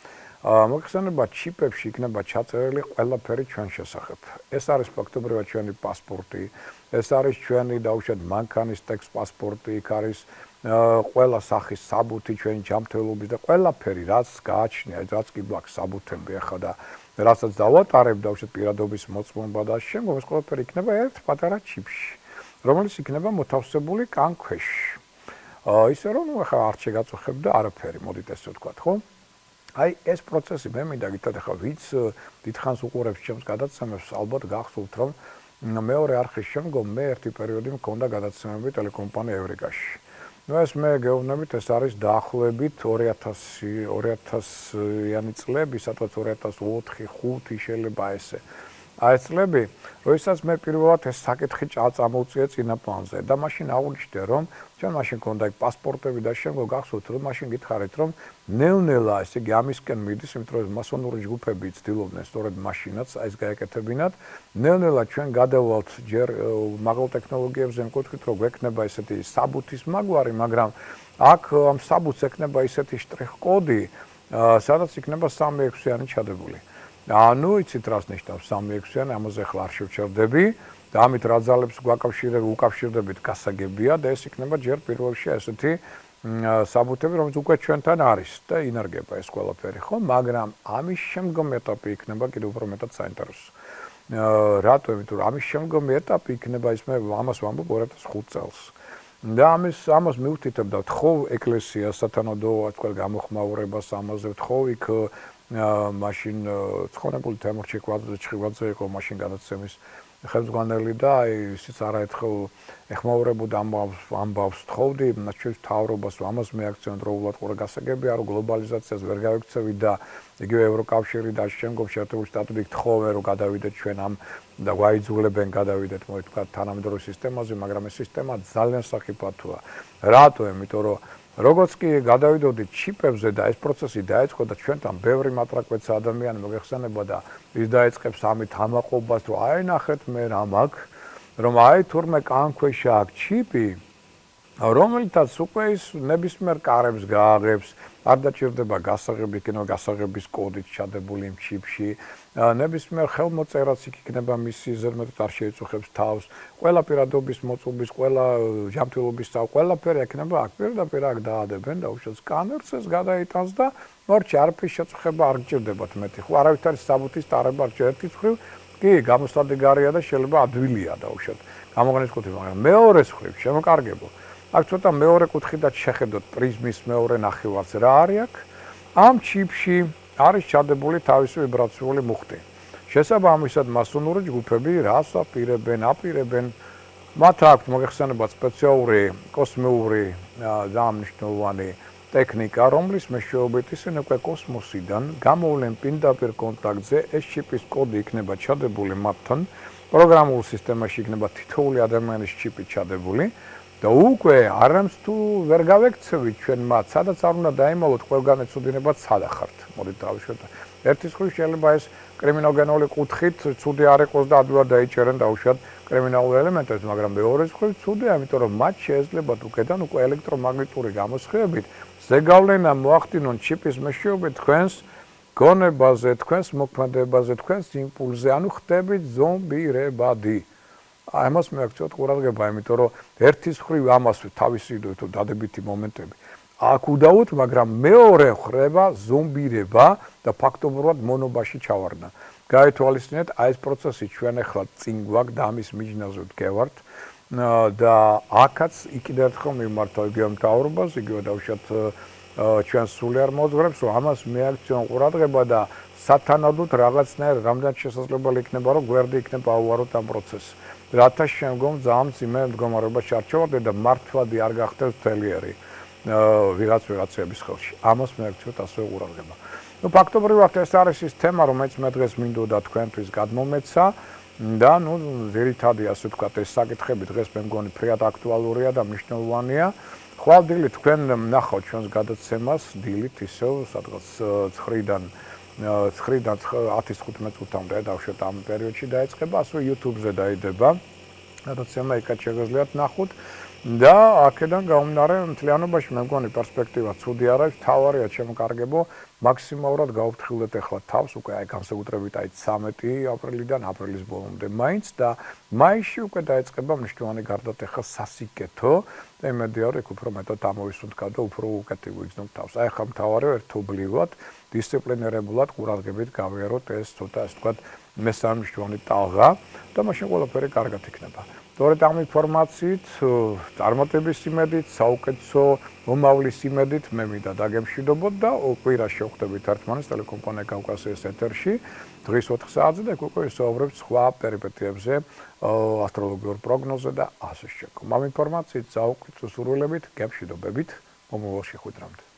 მოიხსენება ჩიპებში იქნება ჩაწერილი ყველაფერი ჩვენ შესახებ. ეს არის ფაქტობრივად ჩვენი პასპორტი, ეს არის ჩვენი დაუშვათ მანქანის ტექს პასპორტი, იქ არის ყველა სახის საბუთი ჩვენი ჯანმრთელობის და ყველაფერი რაც გააჩნია, რაც კი გვაქვს საბუთები ახლა და რასაც დავატარებ დაუშვათ პირადობის მოწმობა და შემდგომ ეს ყველაფერი იქნება ერთ პატარა ჩიპში, რომელიც იქნება მოთავსებული კანქვეში. ისე რომ ახლა არ შეგაწუხებ და არაფერი, მოდით ესე ვთქვათ, ხო? აი ეს პროცესი მე მინდა გითხრათ ახლა ვიც დიდხანს უყურებს ჩემს გადაცემებს ალბათ გახსოვთ რომ მეორე არხის შემდგომ მე ერთი პერიოდი მქონდა გადაცემები ტელეკომპანია ევრიკაში. ნუ ეს მე გეუბნებით ეს არის დაახლოებით 2000-იანი წლები, სადღაც 2004-5 შეიძლება ესე. აი ეს წლები, როდესაც მე პირველად ეს საკითხი წამოვწიე წინა პლანზე და მაშინ აღვნიშნე, რომ ჩვენ მაშინ ქონდა იქ პასპორტები და შემდგომ გახსოვთ, რომ მაშინ გითხარით, რომ ნელ-ნელა, ესე იგი ამისკენ მიდის, იმიტომ რომ მასონური ჯგუფები ცდილობდნენ სწორედ მაშინაც ეს გაეკეთებინათ. ნელ-ნელა ჩვენ გადავალთ ჯერ მაღალ ტექნოლოგიებზე, მკუთხედით, რომ გვექნება ესეთი საბუთის მაგვარი, მაგრამ აქ ამ საბუთს ექნება ისეთი შტრიხ-კოდი, სადაც იქნება 3-6-იანი ჩადებული. ანუ იცით რას ნიშნავს 3-6-იანი, ამაზე ხლა არ შევჩერდები და ამით რა ძალებს უკავშირდებით გასაგებია და ეს იქნება ჯერ პირველში ესეთი საბუთები, რომელიც უკვე ჩვენთან არის და ინარგება ეს ყველაფერი, ხო? მაგრამ ამის შემდგომი ეტაპი იქნება კიდევ უფრო მეტად საინტერესო. რატო? იმიტომ რომ ამის შემდგომი ეტაპი იქნება ის მე ამას ვამბობ 2005 წელს. და ამას მივთითებ და ვთხოვ ეკლესიას სათანადო თქვენ გამოხმაურებას ამაზე ვთხოვ იქ მაშინ ცხონებული თემურ ჩიკვაძე იყო მაშინ გადაცემის ხელმძღვანელი და ისიც არაერთხელ ეხმაურებოდა ამბავს თხოვდი ჩვენს მთავრობას რომ ამას მეაქცენტ დროულად ყურა გასაგებია რომ გლობალიზაციას ვერ გავიქცევით და იგივე ევროკავშირი და შემდგომ შეერთებული შტატები გთხოვენ რომ გადავიდეთ ჩვენ ამ და გვაიძულებენ გადავიდეთ მოი თქვა თანამედროვე სისტემაზე მაგრამ ეს სისტემა ძალიან სახიფათოა რატო იმიტომ რომ როგორც კი გადავიდოდით ჩიპებზე და ეს პროცესი დაიწყო და ჩვენთან ბევრი მატრაკვეცა ადამიანი მოგეხსენება და ის დაიწყებს ამით ამაყობას რომ აი ნახეთ მე რა მაქვს რომ აი თურმე კანქვეშა აქვს ჩიპი რომელთაც უკვე ის ნებისმიერ კარებს გააღებს არ დაჭირდება გასაღები იქნება გასაღების კოდით ჩადებული იმ ჩიპში ნებისმიერ ხელმოწერაც იქ იქნება მისი ზედმეტად არ შეიწუხებს თავს ყველა პირადობის მოწუბის ყველა ჯანმრთელობის ყველაფერი იქნება აქ პირდაპირ აქ დაადებენ და უშუალოდ სკანერს ეს გადაიტანს და მორჩი არაფრის შეწუხება არ გჭირდებათ მეტი ხო არავითარი საბუთის ტარება არ ერთის მხრივ კი გამოსადეგარია და შეიძლება ადვილია და უშუალოდ გამოყენებითი მაგრამ მეორე მხრივ შემოკარგებო აქ ცოტა მეორე კუთხიდან შეხედოთ პრიზმის მეორე ნახევარს რა არის აქ ამ ჩიპში არის ჩადებული თავისი ვიბრაციული მუხტი შესაბამისად მასონური ჯგუფები რას აპირებენ მათ აქვთ მოგეხსენებათ სპეციალური კოსმიური დამნიშნულოვანი ტექნიკა რომლის მეშვეობით ისინი უკვე კოსმოსიდან გამოვლენ პირდაპირ კონტაქტზე ეს ჩიპის კოდი იქნება ჩადებული მათთან პროგრამულ სისტემაში იქნება თითოეული ადამიანის ჩიპი ჩადებული და უკვე არამც თუ ვერ გავექცევით ჩვენ მათ, სადაც არ უნდა დაიმალოთ ყველგან ეცოდინებათ სად ახართ. მოდით დავიშვათ. ერთის მხრივ შეიძლება ეს კრიმინოგენული კუთხით ცუდი არ იყოს და ადვილად დაიჭერენ დაუშვათ კრიმინალურ ელემენტებს, მაგრამ მეორე მხრივ ცუდია, იმიტომ რომ მათ შეეძლებათ უკედან უკვე ელექტრომაგნიტური გამოსხივებით ზეგავლენა მოახდინონ ჩიპის მეშვეობით თქვენს გონებაზე, თქვენს მოქმედებაზე, თქვენს იმპულსზე, ანუ ხდებით ზომბირებადი. ამას მე აქცევთ ყურადღება, იმიტომ რომ ერთის მხრივ ამას თავისი დადებითი მომენტები აქ უდავთ, მაგრამ მეორე ხრება ზომბირება და ფაქტობრივად მონობაში ჩავარდა. გაითვალისწინეთ, აი ეს პროცესი ჩვენ ახლა წინ გვაქვს და ამის მიჯნაზე ვდგევართ და აქაც კიდევ ერთხელ მიმართავ იგივე მთავრობას, იგივე დავუშვათ ჩვენ სულიერ მოძღვრებს, რომ ამას მეაქცევენ ყურადღება და სათანადოდ რაღაცნაირ რამდენად შესაძლებელი იქნება, რომ გვერდი იქნება აუაროთ ამ პროცესს. რათა შემდგომ ძალიან მძიმე მდგომარეობაში არჩევარდეთ და მართლადი არ გახდეთ თელიერი ვიღაცების ხელში. ამას მე აქცევთ ასევე ყურადღება. ნუ ფაქტობრივად ეს არის ის თემა, რომელიც მე დღეს მინდოდა თქვენთვის გადმომეცა და ნუ ძირითადი ასე ვთქვათ ეს საკითხები დღეს მე მგონი ფრიად აქტუალურია და მნიშვნელოვანია. ხვალ დილით თქვენ ნახავთ ჩვენს გადაცემას დილით ისევ სადღაც 9-დან 10-15 წუთამდე დავშვათ ამ პერიოდში დაიწყება, ასევე YouTube-ზე დაიდება. გადაცემა იქაც შეგიძლიათ ნახოთ და აქედან გამომდინარე მთლიანობაში მე მგონი პერსპექტივა ცუდი არ არის, თავარია შემოკარგებო, მაქსიმალურად გავუფრთხილდეთ ახლა თავს, უკვე აი განსაკუთრებით აი 13 აპრილიდან აპრილის ბოლომდე მაინც და მაისში უკვე დაიწყება მნიშვნელოვანი გარდატეხა სასიკეთო და იმედია რომ იქ უფრო მეტად ამოვისუნთქავ და უფრო უკეთ ვიგრძნობ თავს. აი ახლა მთავარია ერთობლივად დისციპლინირებულად ყურადღებით გავიაროთ ეს ცოტა ასე ვთქვათ მესამე მნიშვნელოვანი ტალღა და მაშინ ყველაფერი კარგად იქნება. სწორედ ამ ინფორმაციით, წარმატების იმედით, საუკეთესო მომავლის იმედით მე მინდა დაგემშვიდობოთ და კვირას შევხვდებით ერთმანეთს ტელეკომპანია კავკასიის ეთერში დღის 4 საათზე და უკვე ვისაუბრებთ სხვა პერიპეტიებზე, ასტროლოგიურ პროგნოზზე და ასე შემდეგ. ამ ინფორმაციით საუკეთესო სურვილებით, გემშვიდობებით, მომავალ შეხვედრამდე.